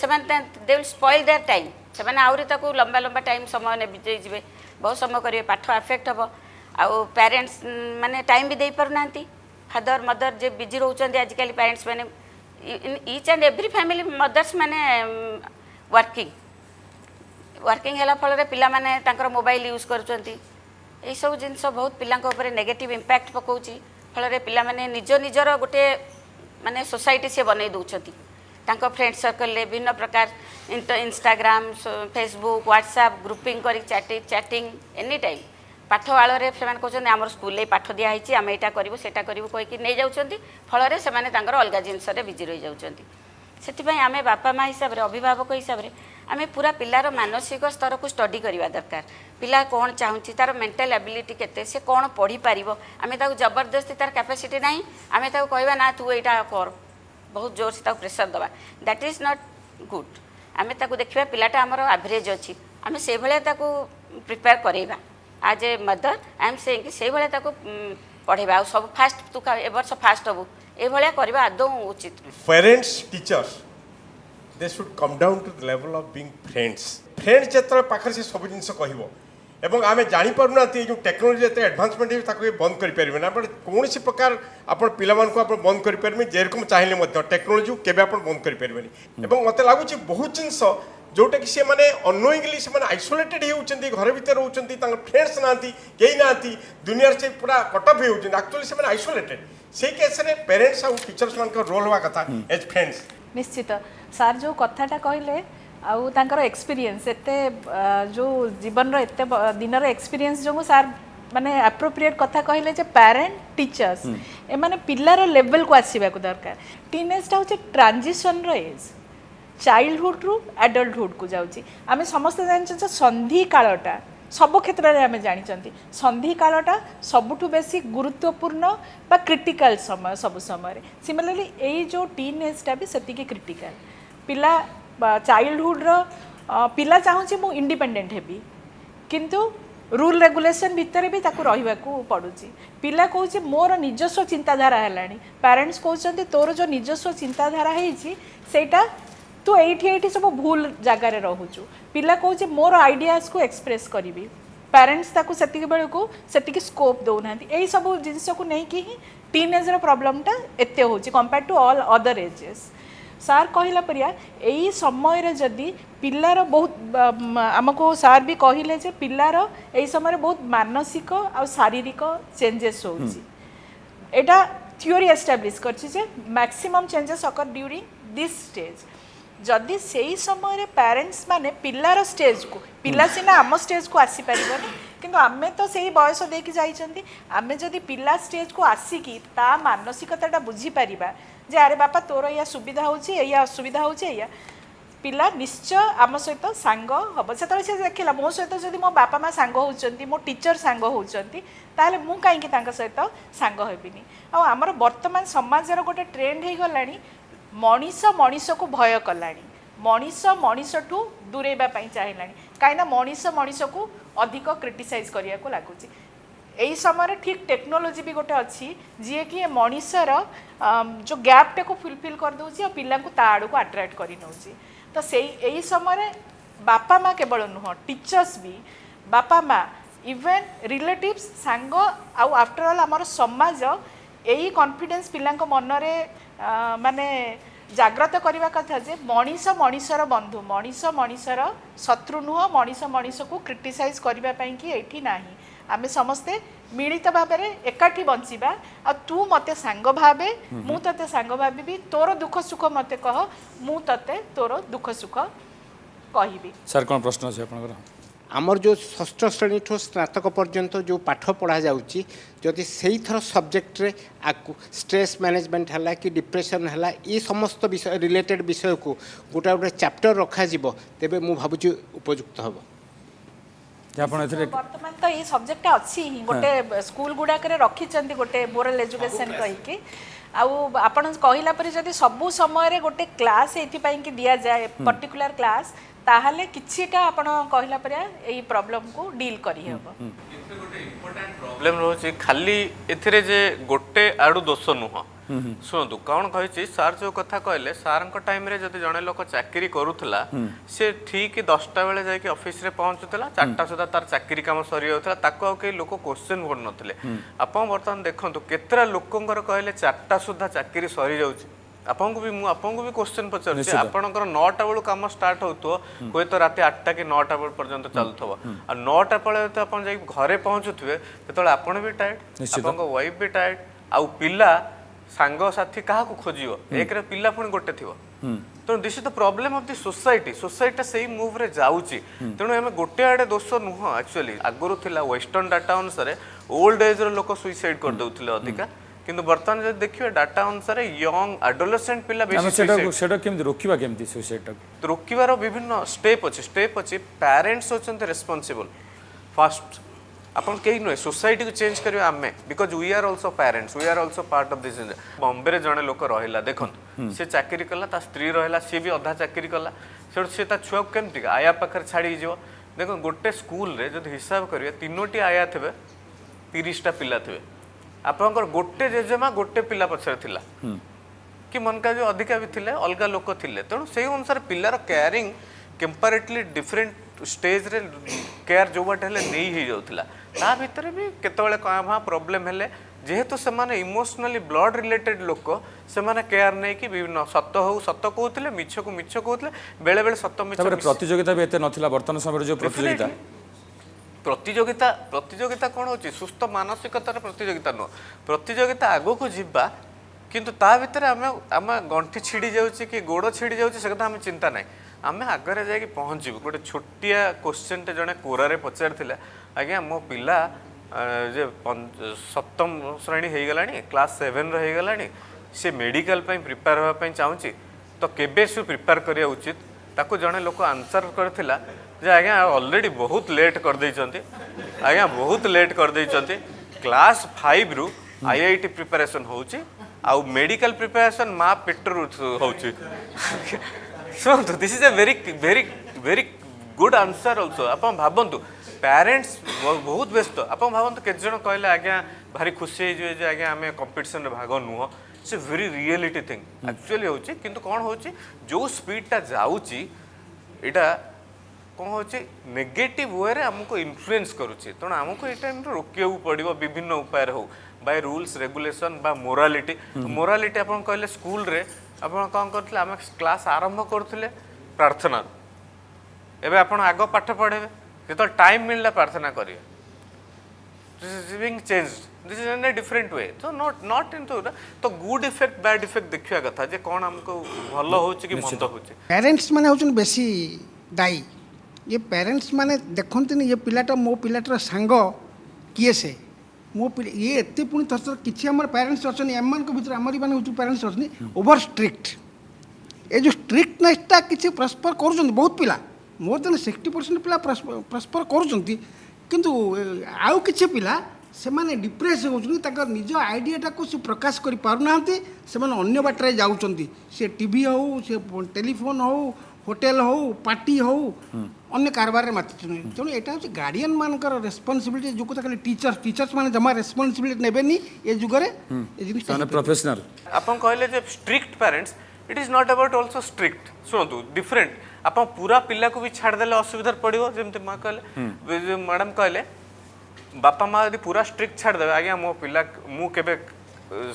ସେମାନେ they will spoil their time, ସେମାନେ ଆହୁରି ତାକୁ ଲମ୍ବା ଲମ୍ବା ଟାଇମ୍ ସମୟ ନେଇଯିବେ, ବହୁତ ସମୟ କରିବେ, ପାଠ ଆଫେକ୍ଟ ହେବ। ଆଉ ପ୍ୟାରେଣ୍ଟସ୍ ମାନେ ଟାଇମ୍ ବି ଦେଇପାରୁନାହାନ୍ତି, ଫାଦର ମଦର ଯେ ବିଜି ରହୁଛନ୍ତି ଆଜିକାଲି ପ୍ୟାରେଣ୍ଟସ୍ ମାନେ each and every family mothers ମାନେ ୱାର୍କିଂ ହେଲା ଫଳରେ ପିଲାମାନେ ତାଙ୍କର ମୋବାଇଲ ୟୁଜ୍ କରୁଛନ୍ତି। ଏଇସବୁ ଜିନିଷ ବହୁତ ପିଲାଙ୍କ ଉପରେ ନେଗେଟିଭ୍ ଇମ୍ପାକ୍ଟ ପକାଉଛି, ଫଳରେ ପିଲାମାନେ ନିଜର ଗୋଟେ ମାନେ ସୋସାଇଟି ସେ ବନେଇ ଦେଉଛନ୍ତି। ତାଙ୍କ ଫ୍ରେଣ୍ଡ ସର୍କଲରେ ବିଭିନ୍ନ ପ୍ରକାର ଇନଷ୍ଟାଗ୍ରାମ, ଫେସବୁକ୍, ହ୍ୱାଟ୍ସଆପ୍ ଗ୍ରୁପିଂ କରି ଚାଟିଂ ଏନି ଟାଇମ୍ ପାଠ ଆଳରେ ସେମାନେ କହୁଛନ୍ତି ଆମର ସ୍କୁଲରେ ପାଠ ଦିଆହେଇଛି, ଆମେ ଏଇଟା କରିବୁ ସେଇଟା କରିବୁ କହିକି ନେଇଯାଉଛନ୍ତି, ଫଳରେ ସେମାନେ ତାଙ୍କର ଅଲଗା ଜିନିଷରେ ବିଜି ରହିଯାଉଛନ୍ତି। ସେଥିପାଇଁ ଆମେ ବାପା ମା' ହିସାବରେ, ଅଭିଭାବକ ହିସାବରେ ଆମେ ପୁରା ପିଲାର ମାନସିକ ସ୍ତରକୁ ଷ୍ଟଡି କରିବା ଦରକାର। ପିଲା କ'ଣ ଚାହୁଁଛି, ତାର ମେଣ୍ଟାଲ ଆବିଲିଟି କେତେ, ସେ କ'ଣ ପଢ଼ିପାରିବ, ଆମେ ତାକୁ ଜବରଦସ୍ତି ତାର କ୍ୟାପାସିଟି ନାହିଁ ଆମେ ତାକୁ କହିବା ନା ତୁ ଏଇଟା କର, ବହୁତ ଜୋରସେ ତାକୁ ପ୍ରେସର ଦେବା, ଦ୍ୟାଟ୍ ଇଜ୍ ନଟ୍ ଗୁଡ୍। ଆମେ ତାକୁ ଦେଖିବା ପିଲାଟା ଆମର ଆଭରେଜ୍ ଅଛି, ଆମେ ସେଇଭଳିଆ ତାକୁ ପ୍ରିପେୟାର କରେଇବା। ଆଜ୍ ଏ ମଦର ଆଇ ଏମ୍ ସେଇଙ୍ଗ ସେଇଭଳିଆ ତାକୁ ପଢ଼େଇବା। ଆଉ ସବୁ ଫାଷ୍ଟ ତୁ ଏ ବର୍ଷ ଫାଷ୍ଟ ହେବୁ, ଏଇଭଳିଆ କରିବା ଆଦୌ ଉଚିତ। Parents, teachers, they should come down to the level of being friends. Friends ଯେତେବେଳେ ପାଖରେ ସେ ସବୁ ଜିନିଷ କହିବ ଏବଂ ଆମେ ଜାଣିପାରୁନାହାନ୍ତି ଏ ଯେଉଁ ଟେକ୍ନୋଲୋଜି ଯେତେ ଆଡ଼ଭାନ୍ସମେଣ୍ଟ ହେଇଛି ତାକୁ ବନ୍ଦ କରିପାରିବେ ନା। ଆପଣ କୌଣସି ପ୍ରକାର ଆପଣ ପିଲାମାନଙ୍କୁ ଆପଣ ବନ୍ଦ କରିପାରିବେନି, ଯେରକମ ଚାହିଁଲେ ମଧ୍ୟ ଟେକ୍ନୋଲୋଜିକୁ କେବେ ଆପଣ ବନ୍ଦ କରିପାରିବେନି। ଏବଂ ମୋତେ ଲାଗୁଛି ବହୁତ ଜିନିଷ ଯେଉଁଟାକି ସେମାନେ ଅନୋଇଙ୍ଗଲି ସେମାନେ ଆଇସୋଲେଟେଡ୍ ହେଉଛନ୍ତି, ଘର ଭିତରେ ରହୁଛନ୍ତି, ତାଙ୍କ ଫ୍ରେଣ୍ଡସ୍ ନାହାନ୍ତି, କେହି ନାହାନ୍ତି, ଦୁନିଆରେ ସେ ପୁରା କଟଅଫ୍ ହେଉଛନ୍ତି, ଆକ୍ଚୁଆଲି ସେମାନେ ଆଇସୋଲେଟେଡ୍। ସେଇ କେସ୍ରେ ପ୍ୟାରେଣ୍ଟସ୍ ଆଉ ଟିଚର୍ସ ମାନଙ୍କ ରୋଲ୍ ହେବା କଥା ଏଜ୍ ଫ୍ରେଣ୍ଡସ୍। ନିଶ୍ଚିତ ସାର୍ ଯେଉଁ କଥାଟା କହିଲେ ଆଉ ତାଙ୍କର ଏକ୍ସପିରିଏନ୍ସ ଏତେ ଯେଉଁ ଜୀବନର ଏତେ ଦିନର ଏକ୍ସପିରିଏନ୍ସ ଯୋଗୁଁ ସାର୍ ମାନେ ଆପ୍ରୋପ୍ରିଏଟ୍ କଥା କହିଲେ ଯେ ପ୍ୟାରେଣ୍ଟ ଟିଚର୍ସ ଏମାନେ ପିଲାର ଲେଭେଲକୁ ଆସିବାକୁ ଦରକାର। ଟିନେଜ୍ଟା ହେଉଛି ଟ୍ରାଞ୍ଜିସନ୍ର ଏଜ୍, ଚାଇଲ୍ଡହୁଡ଼ରୁ ଆଡଲ୍ଟହୁଡ଼କୁ ଯାଉଛି। ଆମେ ସମସ୍ତେ ଜାଣିଛୁ ଯେ ସନ୍ଧି କାଳଟା ସବୁ କ୍ଷେତ୍ରରେ ଆମେ ଜାଣିଛନ୍ତି, ସନ୍ଧି କାଳଟା ସବୁଠୁ ବେଶୀ ଗୁରୁତ୍ୱପୂର୍ଣ୍ଣ ବା କ୍ରିଟିକାଲ ସମୟ ସବୁ ସମୟରେ। ସିମିଲାରଲି ଏଇ ଯେଉଁ ଟିନେଜ୍ଟା ବି ସେତିକି କ୍ରିଟିକାଲ। ପିଲା ଚାଇଲ୍ଡହୁଡ଼ର ପିଲା ଚାହୁଁଛି ମୁଁ ଇଣ୍ଡିପେଣ୍ଡେଣ୍ଟ ହେବି, କିନ୍ତୁ ରୁଲ୍ ରେଗୁଲେସନ୍ ଭିତରେ ବି ତାକୁ ରହିବାକୁ ପଡ଼ୁଛି। ପିଲା କହୁଛି ମୋର ନିଜସ୍ୱ ଚିନ୍ତାଧାରା ହେଲାଣି, ପ୍ୟାରେଣ୍ଟସ୍ କହୁଛନ୍ତି ତୋର ଯେଉଁ ନିଜସ୍ୱ ଚିନ୍ତାଧାରା ହେଇଛି ସେଇଟା ତୁ ଏଇଠି ସବୁ ଭୁଲ ଜାଗାରେ ରହୁଛୁ। ପିଲା କହୁଛି ମୋର ଆଇଡ଼ିଆସ୍କୁ ଏକ୍ସପ୍ରେସ୍ କରିବି, ପ୍ୟାରେଣ୍ଟସ୍ ତାକୁ ସେତିକି ବେଳକୁ ସେତିକି ସ୍କୋପ୍ ଦେଉନାହାନ୍ତି। ଏଇସବୁ ଜିନିଷକୁ ନେଇକି ହିଁ ଟିନେଜ୍ର ପ୍ରୋବ୍ଲେମ୍ଟା ଏତେ ହେଉଛି compared to all other ages. Sir କହିଲା ପରିଆ ଏଇ ସମୟରେ ଯଦି ପିଲାର ବହୁତ ଆମକୁ ସାର୍ ବି କହିଲେ ଯେ ପିଲାର ଏଇ ସମୟରେ ବହୁତ ମାନସିକ ଆଉ ଶାରୀରିକ ଚେଞ୍ଜେସ୍ ହେଉଛି। ଏଇଟା ଥିଓରି ଏଷ୍ଟାବ୍ଲିଶ୍ କରିଛି ଯେ maximum changes ଅକର୍ during this stage. ଯଦି ସେଇ ସମୟରେ ପ୍ୟାରେଣ୍ଟସ୍ ମାନେ ପିଲାର ଷ୍ଟେଜ୍କୁ, ପିଲା ସିନା ଆମ ଷ୍ଟେଜ୍କୁ ଆସିପାରିବନି କିନ୍ତୁ ଆମେ ତ ସେଇ ବୟସ ଦେଇକି ଯାଇଛନ୍ତି, ଆମେ ଯଦି ପିଲା ଷ୍ଟେଜ୍କୁ ଆସିକି ତା ମାନସିକତାଟା ବୁଝିପାରିବା ଯେ ଆରେ ବାପା ତୋର ଏଇଆ ସୁବିଧା ହେଉଛି, ଏଇଆ ଅସୁବିଧା ହେଉଛି, ଏଇଆ, ପିଲା ନିଶ୍ଚୟ ଆମ ସହିତ ସାଙ୍ଗ ହେବ। ସେତେବେଳେ ସେ ଦେଖିଲା ମୋ ସହିତ ଯଦି ମୋ ବାପା ମା ସାଙ୍ଗ ହେଉଛନ୍ତି, ମୋ ଟିଚର ସାଙ୍ଗ ହେଉଛନ୍ତି, ତାହେଲେ ମୁଁ କାହିଁକି ତାଙ୍କ ସହିତ ସାଙ୍ଗ ହେବିନି। ଆଉ ଆମର ବର୍ତ୍ତମାନ ସମାଜର ଗୋଟେ ଟ୍ରେଣ୍ଡ ହେଇଗଲାଣି, ମଣିଷ ମଣିଷକୁ ଭୟ କଲାଣି, ମଣିଷ ମଣିଷଠୁ ଦୂରେଇବା ପାଇଁ ଚାହିଁଲାଣି, କାହିଁକିନା ମଣିଷ ମଣିଷକୁ ଅଧିକ କ୍ରିଟିସାଇଜ୍ କରିବାକୁ ଲାଗୁଛି। এই সময় ঠিক টেকনোলোজি বি গোটে অছি যিয়েকি এ মଣିষর যে গ্যাপটাকে ফুলফিল କରିଦେଉଛି ଆଉ ପିଲାଙ୍କୁ ତା ଆଡ଼କୁ ଆଟ୍ରାକ୍ଟ କରି ନେଉଛି। ତ ସେଇ ଏଇ ସମୟରେ ବାପା ମା କେବଳ ନୁହଁ, ଟିଚର୍ସ ବି, ବାପା ମା, ଇଭେନ୍ ରିଲେଟିଭ୍ସ, ସାଙ୍ଗ ଆଉ ଆଫ୍ଟର ଅଲ୍ ଆମର ସମାଜ ଏଇ କନଫିଡେନ୍ସ ପିଲାଙ୍କ ମନରେ ମାନେ ଜାଗ୍ରତ କରିବା କଥା ଯେ ମଣିଷ ମଣିଷର ବନ୍ଧୁ, ମଣିଷ ମଣିଷର ଶତ୍ରୁ ନୁହଁ, ମଣିଷ ମଣିଷକୁ କ୍ରିଟିସାଇଜ୍ କରିବା ପାଇଁକି ଏଇଠି ନାହିଁ। ଆମେ ସମସ୍ତେ ମିଳିତ ଭାବରେ ଏକାଠି ବଞ୍ଚିବା। ଆଉ ତୁ ମୋତେ ସାଙ୍ଗ ଭାବେ, ମୁଁ ତତେ ସାଙ୍ଗ ଭାବିବି, ତୋର ଦୁଃଖ ସୁଖ ମୋତେ କହ, ମୁଁ ତତେ ତୋର ଦୁଃଖ ସୁଖ କହିବି। ସାର୍ କ'ଣ ପ୍ରଶ୍ନ ଅଛି ଆପଣଙ୍କର? ଆମର ଯେଉଁ ଷଷ୍ଠ ଶ୍ରେଣୀଠୁ ସ୍ନାତକ ପର୍ଯ୍ୟନ୍ତ ଯେଉଁ ପାଠ ପଢ଼ାଯାଉଛି, ଯଦି ସେଇଥର ସବଜେକ୍ଟରେ ଆକୁ ଷ୍ଟ୍ରେସ୍ ମ୍ୟାନେଜମେଣ୍ଟ ହେଲା କି ଡିପ୍ରେସନ୍ ହେଲା, ଏ ସମସ୍ତ ବିଷୟ ରିଲେଟେଡ଼୍ ବିଷୟକୁ ଗୋଟେ ଗୋଟେ ଚାପ୍ଟର ରଖାଯିବ, ତେବେ ମୁଁ ଭାବୁଛି ଉପଯୁକ୍ତ ହେବ। ଆପଣ ଏଥିରେ ବର୍ତ୍ତମାନ ତ ଏଇ ସବଜେକ୍ଟଟା ଅଛି ହିଁ ଗୋଟେ ସ୍କୁଲ ଗୁଡ଼ାକରେ ରଖିଛନ୍ତି ଗୋଟେ ମୋରାଲ ଏଜୁକେସନ୍ କହିକି ଆଉ ଆପଣ କହିଲା ପରେ ଯଦି ସବୁ ସମୟରେ ଗୋଟେ କ୍ଲାସ୍ ଏଇଥିପାଇଁ କି ଦିଆଯାଏ ପର୍ଟିକୁଲାର କ୍ଲାସ୍ ତାହେଲେ କିଛିଟା ଆପଣ କହିଲା ପରେ ଏଇ ପ୍ରୋବ୍ଲେମକୁ ଡିଲ୍ କରିହେବ। ପ୍ରୋବ୍ଲେମ ରହୁଛି ଖାଲି ଏଥିରେ ଯେ ଗୋଟେ ଆଡ଼ୁ ଦୋଷ ନୁହଁ। ଶୁଣନ୍ତୁ କ'ଣ କହିଛି ସାର୍ ଯେଉଁ କଥା କହିଲେ ସାର୍ଙ୍କ ଟାଇମ୍ରେ ଯଦି ଜଣେ ଲୋକ ଚାକିରି କରୁଥିଲା ସେ ଠିକ୍ 10ଟା ବେଳେ ଯାଇକି ଅଫିସରେ ପହଞ୍ଚୁଥିଲା 4ଟା ସୁଦ୍ଧା ତାର ଚାକିରି କାମ ସରିଯାଉଥିଲା ତାକୁ ଆଉ କେହି ଲୋକ କ୍ୱେଶ୍ଚନ୍ କରୁନଥିଲେ। ଆପଣ ବର୍ତ୍ତମାନ ଦେଖନ୍ତୁ କେତେଟା ଲୋକଙ୍କର କହିଲେ 4ଟା ସୁଦ୍ଧା ଚାକିରି ସରିଯାଉଛି ଆପଣଙ୍କୁ ବି ମୁଁ ଆପଣଙ୍କୁ ବି କ୍ୱେଶ୍ଚନ୍ ପଚାରୁଛି ଆପଣଙ୍କର 9ଟା ବେଳୁ କାମ ଷ୍ଟାର୍ଟ ହେଉଥିବ ହୁଏତ ରାତି 8ଟା କି 9ଟା ବେଳ ପର୍ଯ୍ୟନ୍ତ ଚାଲୁଥିବ ଆଉ 9ଟା ବେଳେ ତ ଆପଣ ଯାଇକି ଘରେ ପହଞ୍ଚୁଥିବେ ସେତେବେଳେ ଆପଣ ବି ଟାୟାର୍ଡ ଆପଣଙ୍କ ୱାଇଫ୍ ବି ଟାୟାର୍ଡ ଆଉ ପିଲା ସାଙ୍ଗସାଥି କାହାକୁ ଖୋଜିବ ଏକରେ ପିଲା ପୁଣି ଗୋଟେ ଥିବ ତେଣୁ this is the problem of the ସୋସାଇଟିଟା ସେଇ ମୁଭ୍ରେ ଯାଉଛି ତେଣୁ ଆମେ ଗୋଟେ ଆଡ଼େ ଦୋଷ ନୁହଁ ଆକ୍ଚୁଆଲି ଆଗରୁ ଥିଲା ୱେଷ୍ଟର୍ଣ୍ଣ ଡାଟା ଅନୁସାରେ ଓଲ୍ଡ ଏଜ୍ର ଲୋକ ସୁଇସାଇଡ୍ କରିଦେଉଥିଲେ ଅଧିକା କିନ୍ତୁ ବର୍ତ୍ତମାନ ଯଦି ଦେଖିବେ ଡାଟା ଅନୁସାରେ ୟଙ୍ଗ ଆଡୋଲେସେଣ୍ଟ ପିଲା ବେଶୀ ସେଟା କେମିତି ରୋକିବା କେମିତି ସୁଇସାଇଡଟାକୁ ରୋକିବାର ବିଭିନ୍ନ ଷ୍ଟେପ୍ ଅଛି ପ୍ୟାରେଣ୍ଟସ୍ ହେଉଛନ୍ତି ରେସ୍ପନ୍ସିବଲ୍ ଫାଷ୍ଟ ଆପଣ କେହି ନୁହେଁ ସୋସାଇଟିକୁ ଚେଞ୍ଜ କରିବା ଆମେ because we are also parents we are also part of this Bombay जड़े लोक रहा देखो सी चाकरी कला ता स्त्री रहा सी भी अधा चाकरी कला से ता छुआ केमती आया पाखे छाड़ी देख गोटे स्कूल रे जब हिसाब करेंगे 3टी आया थे 30टा पिला थे आपंकर गोटे जेजेमा गोटे पिला पछरे थिला कि मनका जो अधिका भी थिले अलगा लोक थिले तेणु से अनुसार पिलार केयरिंग कंपैरेटिवली डिफरेंट स्टेज रे केयर जो बाटे हेले नहीं ही जाउथिला ता भितर भी केतबेले कहाँ प्रॉब्लम हेले जेहेतु से माने इमोशनली ब्लड रिलेटेड लोक से माने केयर नहीं कि विभिन्न सत्य हो सत्य कहते मिछ को मिछ कहते बेले बेले सत्य मिछ प्रतियोगिता भी एते नथिला वर्तमान समय जो प्रतियोगिता कौन होची सुस्थ मानसिकतार प्रतियोगिता नुह प्रतियोगिता आगो को जीवा किंतु ता भितर आम गंठी छिड़ी जाउची कि गोड़ छिड़ी जाउची से कथा आम चिंता नहीं आम आगे जाकि पहुँचू गोटे छोटिया क्वेश्चन टे जड़े कोरारे पचार आज्ञा मो पिला जे 7म श्रेणी हो गला क्लास 7 रहीगला सी मेडिकल प्रिपेयर होगापी चाहूँगी तो केबे से प्रिपेयर करिया उचित ताको जड़े लोक आंसर करथिला जे आज्ञा ऑलरेडी बहुत लेट कर देइचंती आज्ञा बहुत लेट कर देइचंती क्लास 5 रु आईआईटी प्रिपरेशन होउची आउ मेडिकल प्रिपरेशन माँ पेटर होउची शुणु this is a very very very good answer also आप भावतु पेरेंट्स बहुत व्यस्त आप भावतु केते जण कहले आज्ञा भारी खुशी हो जे आज्ञा आम कंपिटिशन भाग नुह से वेरी रियलिटी थिंग एक्चुअली होची किंतु कौन होची जो स्पीडटा जाऊची एटा कौन होची नेगेटिव वे रे हमको इन्फ्लुएंस करूची तेणु आमको ये टाइम रोकिया पड़ो विभिन्न उपाय हो बाय रूल्स रेगुलेशन बा मोरालिटी मोरालिटी आप कहले स्कूल रे ଆପଣ କ'ଣ କରୁଥିଲେ ଆମେ କ୍ଲାସ୍ ଆରମ୍ଭ କରୁଥିଲେ ପ୍ରାର୍ଥନା ଏବେ ଆପଣ ଆଗ ପାଠ ପଢ଼େଇବେ ଯେତେବେଳେ ଟାଇମ୍ ମିଳିଲା ପ୍ରାର୍ଥନା କରିବେ this is being change this is in a different way ତ ନଟ୍ ଇନ୍ ତ ଗୁଡ୍ ଇଫେକ୍ଟ ବ୍ୟାଡ୍ ଇଫେକ୍ଟ ଦେଖିବା କଥା ଯେ କ'ଣ ଆମକୁ ଭଲ ହେଉଛି କି ମନ୍ଦ ହେଉଛି ପ୍ୟାରେଣ୍ଟସ୍ ମାନେ ହେଉଛନ୍ତି ବେଶୀ ଦାୟୀ ये पेरेंट्स माने देखते ये पिलाटा मो पिलाटर सांग किए से मो ये एत पुणी थर थर किसी आम पेरेंट्स अच्छा एम भर आमरी मैंने पेरेंट्स अच्छा ओवर स्ट्रिक्ट ये जो स्ट्रिक्टनेसटा किसी प्रस्पर कर बहुत पिला मोर देन 60% पिला प्रस्पर कर आउ किसी पिला से माने डिप्रेस होकर निज आइडियाटा को से प्रकाश कर पारना से अन्य बाटर जाऊँच से टीवी हो से टेलीफोन हो होटेल हो पार्टी हो अन्य कारबार माति तेणु यहाँ हूँ गार्डियन मान रेस्पॉन्सिबिलिटी जो कथा कहले टीचर्स माने जमा रेस्पॉन्सिबिलिटी नेबेनी ए जुगरे प्रोफेशनल आपन कहले जे strict parents it is not about also strict सुनतु डिफरेंट आप पूरा पिला को भी छाड़ देले असुविधा पड़ो जमती माँ कहले मैडम कहले बापा माँ यदि पूरा स्ट्रिक्ट छाड़ देवे आज्ञा मो पिला मु केबे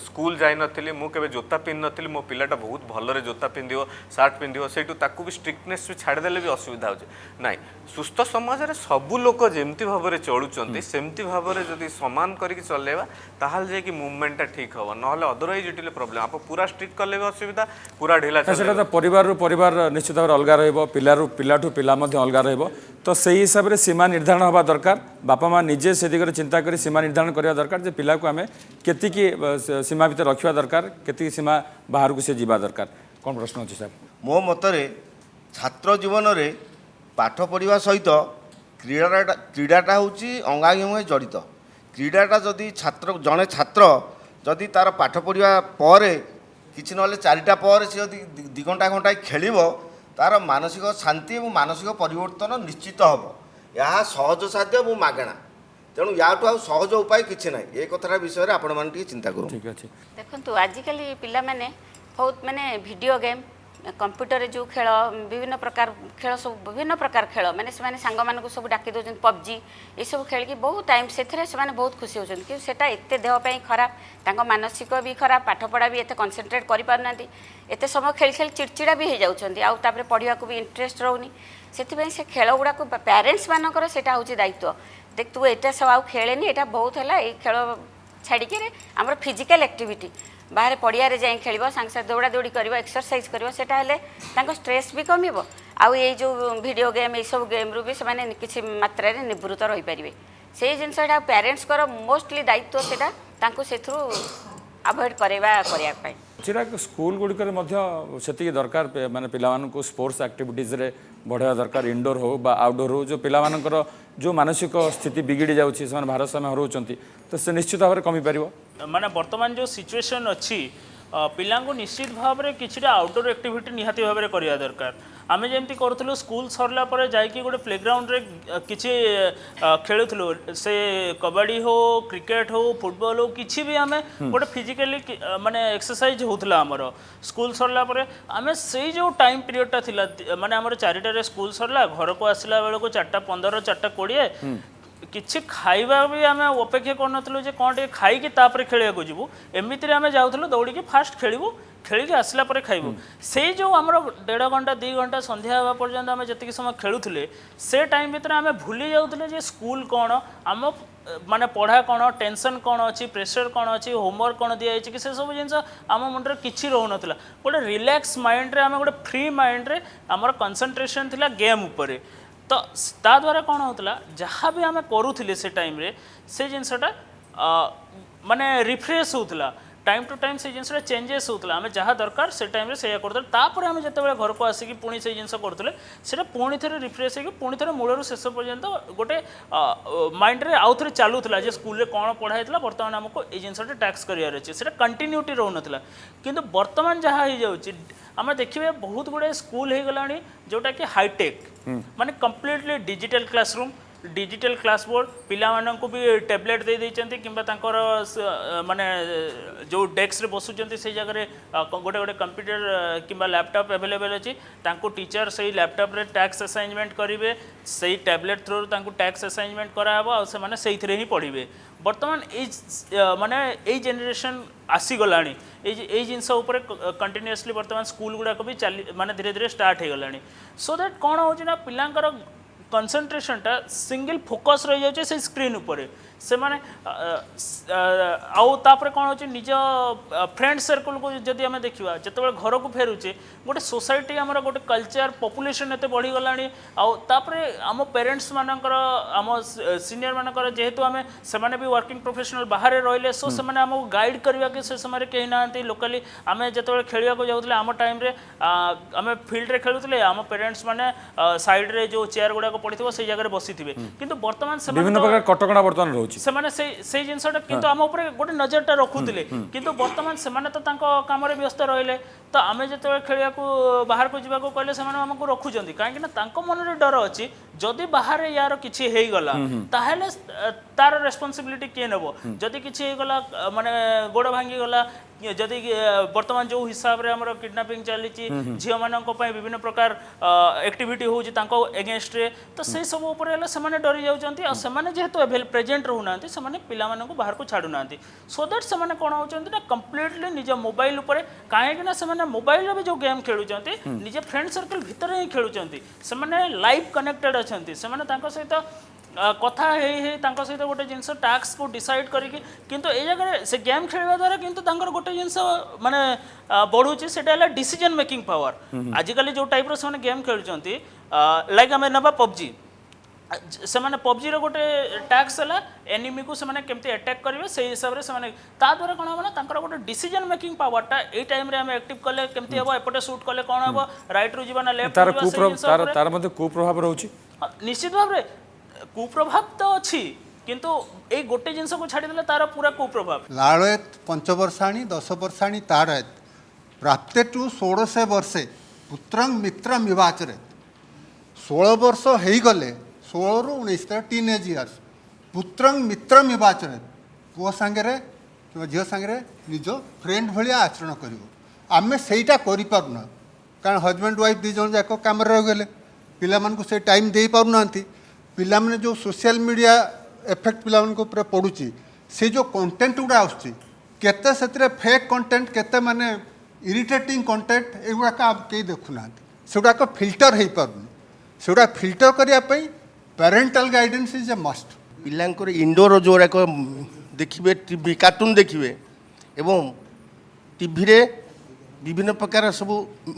स्कूल जाई नथिली मु केबे जोता पिन नथिली मो पिलाटा बहुत भलरे जोता पिंदियो शर्ट पिंदियो सेटू ताकू भी स्ट्रिक्टनेस भी छाड़ देले भी असुविधा होचे नाइ सुस्थ समाज रे सबु लोक जेमती भाबरे चलुचंती सेमती भाबरे जदी समान करके चलेबा ताहाल जे कि मूवमेंटटा ठीक हो नहले अदरवाइज इटिले प्रॉब्लम आप पूरा स्ट्रिक्ट करले भी असुविधा पूरा ढिला चले सेटा परिवार रो परिवार निश्चित भाव अलगा रहइबो पिलाठू पिला मध्ये अलगा रहइबो तो सही हिसाब से सीमा निर्धारण होगा दरकार बापा माँ निजे से दिगरे चिंता करी सीमा निर्धारण करवा दरकार जे पिला को आमे केतिकी सीमा भीतर रखा दरकार केतिकी सीमा बाहर को से जीवा दरकार कौन प्रश्न अच्छे साहब मो मतरे छात्र जीवन रे पाठ पढ़ा सहित क्रीडाटा होची अंगांगी जड़ित क्रीडाटा जदि छात्र जड़े छात्र जदि तार पाठ पढ़ा पर किसी ना चारिटा पर सी दी घंटा घंटा खेल तार मानसिक शांति और मानसिक परिवर्तन निश्चित हम यह सहज साध्य और मागणा तेणु या सहज उपाय किसी ना ये कथा विषय में आपण मैंने चिंता करूँ। ठीक अच्छे देखो आजिकल पिला माने बहुत माने वीडियो गेम कंप्यूटर जो खेल विभिन्न प्रकार खेल सब विभिन्न प्रकार खेल माने से सांग मान सब डाकी दौरान पबजी ये सब खेल की बहुत टाइम से बहुत खुशी होती कि सेटा एत देहपाई खराब तांको मानसिक भी खराब पाठ पढ़ा भी एत कनसेंट्रेट कर पारना एत समय खेल खेल चिड़चिड़ा भी हो जाती आउे पढ़ा भी इंटरेस्ट रोनी से खेल गुड़ाक पेरेन्ट्स मानकर सेटा हूँ दायित्व देख तू एटा सब आउ खेलेनी एटा बहुत है ये खेल छाड़िक आम फिजिकल एक्टिविटी बाहर पड़िया जाए खेल सांगे साथ दौड़ा दौड़ी कर एक्सरसाइज कर स्ट्रेस भी कम आउ ये जो वीडियो गेम ये सब गेम रू भी से किसी मात्रा निवृत्त रही पारे से जिनसा पेरेन्ट्स मोस्टली दायित्व से अवॉइड करवाई चिराग स्कूल गुड़िक से दरकार माने पिला स्पोर्ट्स एक्टिविटीज रे बढ़ावा दरकार इंडोर हो बा आउटडोर हो जो पिला जो मानसिक स्थिति बिगिड़ी जाऊँगी से भारसाम्य हराउंट तो से निश्चित भाव में कमी पार माने वर्तमान जो सिचुएशन अच्छी पिला निश्चित भाव में किसी आउटडोर एक्टिविटी निहाती भाव में करवा दरकार आम जमी करूँ स्कूल सरला जाकि गोटे प्लेग्राउंड रे किसी खेलुलु से कबड्डी हो क्रिकेट हो फुटबॉल हो किसी भी आम गोटे फिजिकली माने एक्सरसाइज होता आमर स्कूल सरला आम से जो टाइम पीरियडटा थिला माने आमर 4टारे स्कूल सरला घर को आसला बेलू 4:15 4:20 किसी खाଇବା भी आम अपेक्षा करूँ जे कौन टे खाई तापर खेल जीवु एमती आम जाऊँ दौड़ी फास्ट खेलू खेल आसला खाइबू से जो आम 1.5 घंटा 2 घंटा संध्या हाँ पर्यंत आम जी समय खेलुले से टाइम भितर आम भूली जाऊे जे स्कूल कौन आम माने पढ़ा कौन टेंशन कौन अच्छी प्रेशर कौन अच्छी होमवर्क कौन दिखाई कि से सब जिन आम मुंडे किसी रोना गोटे रिलैक्स माइंड रे आम गोटे फ्री माइंड रे आमर कंसंट्रेशन थिला गेम उपरे तो ता द्वारा कौन होता जहाँ भी आम करूँ से टाइम रे से जिनसटा माने रिफ्रेश होता टाइम टू टाइम से जिनसा चेंजेस होता आम जहाँ दरकार से टाइम से करते आम जो घर को आसिक पुणी से जिन करूँ से पुणी थे रिफ्रेश हो पुणी थे मूलर शेष पर्यंत गोटे माइंड रे आउ थे चलूला जे स्कूल कौन पढ़ाई बर्तमान आमको ये जिनसा टैक्स करार अच्छे से कंटिन्यूटी रोना कि बर्तमान जहाँ हो आम देखिए बहुत गुड़े स्कूल हो गला जोटा कि हाईटेक माने completely digital classroom digital class board पिला माननकु भी टैबलेट दे देइचंती किंबा तांकर माने जो डेस्क रे बसुचंती से जगह गोटे गोटे कंप्यूटर किंबा लैपटॉप अवेलेबल अच्छी तांको टीचर से लैपटॉप रे टैक्स असाइनमेंट करेंगे से टैबलेट थ्रू तांको टैक्स असाइनमेंट कराहब आ से माने सेइथरे ही पढ़िबे बर्तमान माने ए जेनेरेशन आसीगला ये जिनस कंटिन्यूअसली बर्तमान स्कूल गुड़ाक भी माने धीरे धीरे स्टार्ट हो गला सो दैट कौन हो पिलांकर कंसंट्रेशनटा सिंगल फोकस रही जाए से स्क्रीन उपरे से माने आउे कौन हो निज फ्रेंड सर्कल को जदि आम देखा जो घर को फेरुचे गोटे सोसाइटी आमर गोटे कल्चर पॉपुलेशन एत बढ़ीगला आम पेरेंट्स मानकर आम सीनियर मानकर जेहेतु आम से भी वर्किंग प्रोफेशनल बाहर रहिले सो से आमको गाइड करवा के से समय कहीं ना लोकाली आम जो खेल जाऊँ आम टाइम आम फिल्ड रे खेलुले आम पेरेंट्स माने साइड रे जो चेयर गुड़ाक पड़ी से जगह बसी थे किंतु बर्तमान विभिन्न प्रकार कटकणा बर्तमान रोचे से जिनसा किंतु आम उपर गोटे नजरटा रखुले किंतु बर्तमान से तो काम व्यस्त रहिले तो आम जो खेल बाहर को जावाक कहले से आमको रखुच्च कहीं मन में डर अच्छी जदि बाहर यार किसी होगला ताहले तार रेस्पॉन्सिबिलिटी किए नेब जदि किसी होगला माने गोड़ भांगीगला जदि बर्तमान जो हिसाब रे हमर किडनैपिंग चली झील मानक विभिन्न प्रकार एक्टिविटी होची तांको एगेंस्ट रे तो से सब ऊपर है से डरी जाउचंती आ से जेहेतु प्रेजेंट रहूना से पिला मानक बाहर को छाड़ू ना सो दैट से कौन होचंती ना कंप्लीटली निज मोबाइल ऊपर कहीं से मोबाइल भी जो गेम खेलुचंती निज फ्रेंड सर्कल भितर ही खेलुचंती से लाइव कनेक्टेड अच्छंती से सहित कथा सहित गोटे जिनस टास्क को डिसाइड करिकी किंतु ए जगह से गेम खेलवा द्वारा किंतु तांकर गोटे जिनस माने बढ़ुची सेटा है डिसीजन मेकिंग पावर आजिकल जो टाइप से गेम खेलुचंती लाइक आम नवा पबजी से पबजी गोटे टैक्स है एनिमी को से केमती अटैक करेंगे से हिसाब से द्वारा कौन हम ना गोटे डिसीजन मेकिंग पावरटा ये टाइम रे एक्टिव कले केमती हम एपटे शूट कले कौन हम राइट रु जीवा ना लेफ्ट तार कुप्रभाव रहउची निश्चित भाव कुप्रभाव तो अच्छी किंतु ए गोटे जिनस को छाड़देले तार पूरा कुप्रभाव लाड़यत 5 वर्षाणी 10 वर्षाणी ताड़यत प्राप्ते टू 16 वर्षे पुत्रंग मित्रम विवाचरे 16 वर्ष हो गले 16 रु 19 टीनेज इयर्स पुत्रंग मित्रम विवाचरे पुओ सांगे कि झील सांगे निज फ्रेंड भाया आचरण कर आम सेटा करना कारण हजबैंड वाइफ दी जन जाक कम रहीगले पिला से टाइम दे पारना पिला माने जो सोशल मीडिया एफेक्ट पिला ऊपर पड़ुची से जो कंटेंट गुड़ा आसते से फेक कंटेंट केते माने इरिटेटिंग कंटेंट एगुड़ाक कई देखुना से गुड़ाक फिल्टर हो पारनी से गुड़ा फिल्टर करने पेरेंटाल गाइडेंस इज ए मस्ट ପିଲାଙ୍କର ଇନଡୋର ଯେଉଁଗୁଡ଼ାକ ଦେଖିବେ ଟିଭି କାର୍ଟୁନ୍ ଦେଖିବେ ଏବଂ ଟିଭିରେ ବିଭିନ୍ନ ପ୍ରକାର ସବୁ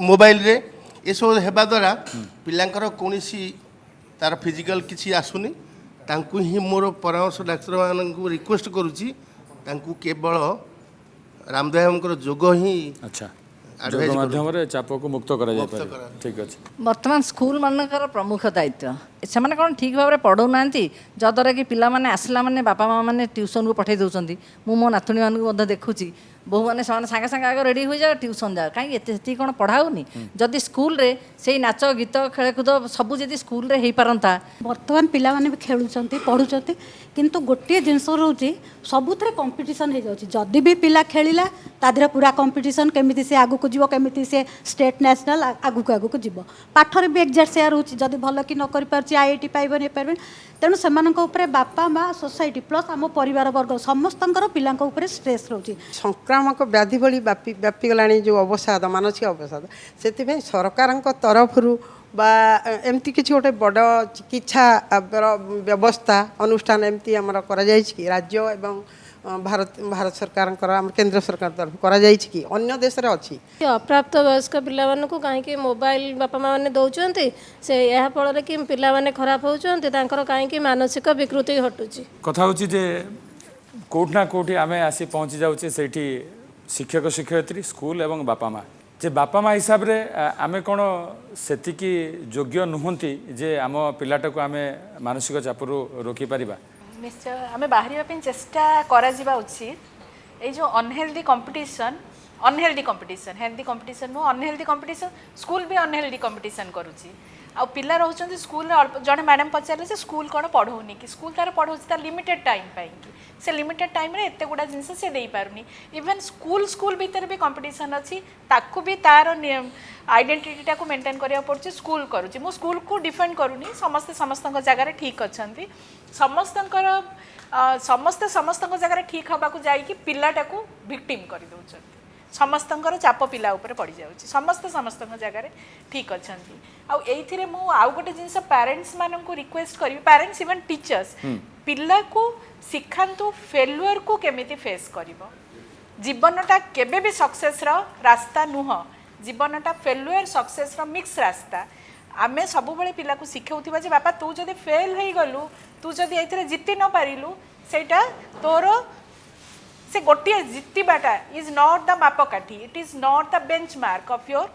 ମୋବାଇଲରେ ଏସବୁ ହେବା ଦ୍ୱାରା ପିଲାଙ୍କର କୌଣସି ତାର ଫିଜିକାଲ କିଛି ଆସୁନି ତାଙ୍କୁ ହିଁ ମୋର ପରାମର୍ଶ ଡାକ୍ତରମାନଙ୍କୁ ରିକ୍ୱେଷ୍ଟ କରୁଛି ତାଙ୍କୁ କେବଳ ରାମଦେବଙ୍କର ଯୋଗ ହିଁ ଆଚ୍ଛା ଯୋଗ ମାଧ୍ୟମରେ ଚାପକୁ ମୁକ୍ତ କରାଯାଇପାରିବ ଠିକ୍ ଅଛି ବର୍ତ୍ତମାନ ସ୍କୁଲ ମାନଙ୍କର ପ୍ରମୁଖ ଦାୟିତ୍ୱ ସେମାନେ କ'ଣ ଠିକ୍ ଭାବରେ ପଢ଼ଉନାହାନ୍ତି ଯଦ୍ୱାରା କି ପିଲାମାନେ ଆସିଲା ମାନେ ବାପା ମାଆ ମାନେ ଟ୍ୟୁସନକୁ ପଠାଇ ଦେଉଛନ୍ତି ମୁଁ ମୋ ନାତୁଣୀମାନଙ୍କୁ ମଧ୍ୟ ଦେଖୁଛି ବୋହୂମାନେ ସେମାନେ ସାଙ୍ଗେ ସାଙ୍ଗେ ଆଗ ରେଡ଼ି ହୋଇଯାଅ ଟ୍ୟୁସନ୍ ଯାଅ କାହିଁକି ଏତେ ସେତିକି କ'ଣ ପଢ଼ା ହେଉନି ଯଦି ସ୍କୁଲରେ ସେଇ ନାଚ ଗୀତ ଖେଳକୁଦ ସବୁ ଯଦି ସ୍କୁଲରେ ହେଇପାରନ୍ତା ବର୍ତ୍ତମାନ ପିଲାମାନେ ବି ଖେଳୁଛନ୍ତି ପଢ଼ୁଛନ୍ତି କିନ୍ତୁ ଗୋଟିଏ ଜିନିଷ ରହୁଛି ସବୁଥିରେ କମ୍ପିଟିସନ୍ ହେଇଯାଉଛି ଯଦି ବି ପିଲା ଖେଳିଲା ତା ଦେହରେ ପୁରା କମ୍ପିଟିସନ୍ କେମିତି ସେ ଆଗକୁ ଯିବ କେମିତି ସେ ଷ୍ଟେଟ୍ ନ୍ୟାସନାଲ୍ ଆଗକୁ ଯିବ ପାଠରେ ବି ଏକ୍ଜାକ୍ଟ ସେୟା ରହୁଛି ଯଦି ଭଲ କି ନ କରିପାରୁଛି IIT ପାଇବନି ପାଇବନି ତେଣୁ ସେମାନଙ୍କ ଉପରେ ବାପା ମା ସୋସାଇଟି ପ୍ଲସ୍ ଆମ ପରିବାର ବର୍ଗ ସମସ୍ତଙ୍କର ପିଲାଙ୍କ ଉପରେ ଷ୍ଟ୍ରେସ୍ ରହୁଛି ସଂକ୍ରାମକ ବ୍ୟାଧି ଭଳି ବ୍ୟାପିଗଲାଣି ଯେଉଁ ଅବସାଦ ମାନସିକ ଅବସାଦ ସେଥିପାଇଁ ସରକାରଙ୍କ ତରଫରୁ বা এমতি কিছু গোটে বড় চিকিৎসা ব্যবস্থা অনুষ্ঠান এমতি আমার করা যাইছে কি রাজ্য এবং भारत सरकार केंद्र सरकार तरफ करा जाइछि कि अन्य देश रे अछि अप्राप्त वयस्क पिला मानकु काहे कि मोबाइल बापा माँ माने दउचंती से यह फल कि पिला माने खराब होउचंती तांकर काहे कि मानसिक विकृति घटुची कथा होची जे कोठ ना कोठी आमे आसी पहुंची जाउचे सेठी शिक्षक शिक्षयित्री स्कूल एवं बापा माँ जे बापा माँ हिसाब रे आमे कोन सेतिकी योग्य नुहंती जे आम पिलाटा को आमे मानसिक चापरु रोकी परिबा निश्चय आम बाहर चेष्टा करा उचित ये जो अनहेल्दी कंपटीशन हेल्दी कंपटीशन नु अनहेल्दी कंपटीशन स्कूल भी अनहेल्दी कंपटीशन करुच्ची आ पिला रोचे स्कूल जड़े मैडम पचारे से स्कूल कौन पढ़ौनी कि स्कूल तार पढ़ाऊँ तार लिमिटेड टाइम पाई से लिमिटेड टाइम रे एते गुड़ा जिनस से दे पारुनी इवन स्कूल भितर भी कंपटीशन अच्छी ताकू भी तार आइडेंटिटीटा को मेंटेन करिया पड़छि स्कूल करूछि मो स्कूल को डिफेंड करूनी समस्ते समस्तक जगह ठीक अछंती समस्तंकर समस्त जगह ठीक हवा को जाई कि पिलाटा को विक्टिम कर दउछंती समस्तंकर चाप पिला ऊपर पड़ जाउछि समस्त जगह ठीक अछंती आ एइथिरे मु आउ गोटे जिंस पेरेंट्स माननकु रिक्वेस्ट करी पेरेंट्स इवन टीचर्स पिला को सिखांतु फेल्युअर को केमिति फेस करिवो जीवनटा केबे भी सक्सेस रो रास्ता नुह जीवनटा फेल्युअर सक्सेस रो मिक्स रास्ता आमे सब बेले पिला को शिखाउथिबा जे बापा तू जदि फेल हेई गलु तू जदि एथिरे जिति न पारिलु सेटा तोर से गोटे जितबाटा इज नॉट द मापकाठी it is not the benchmark of your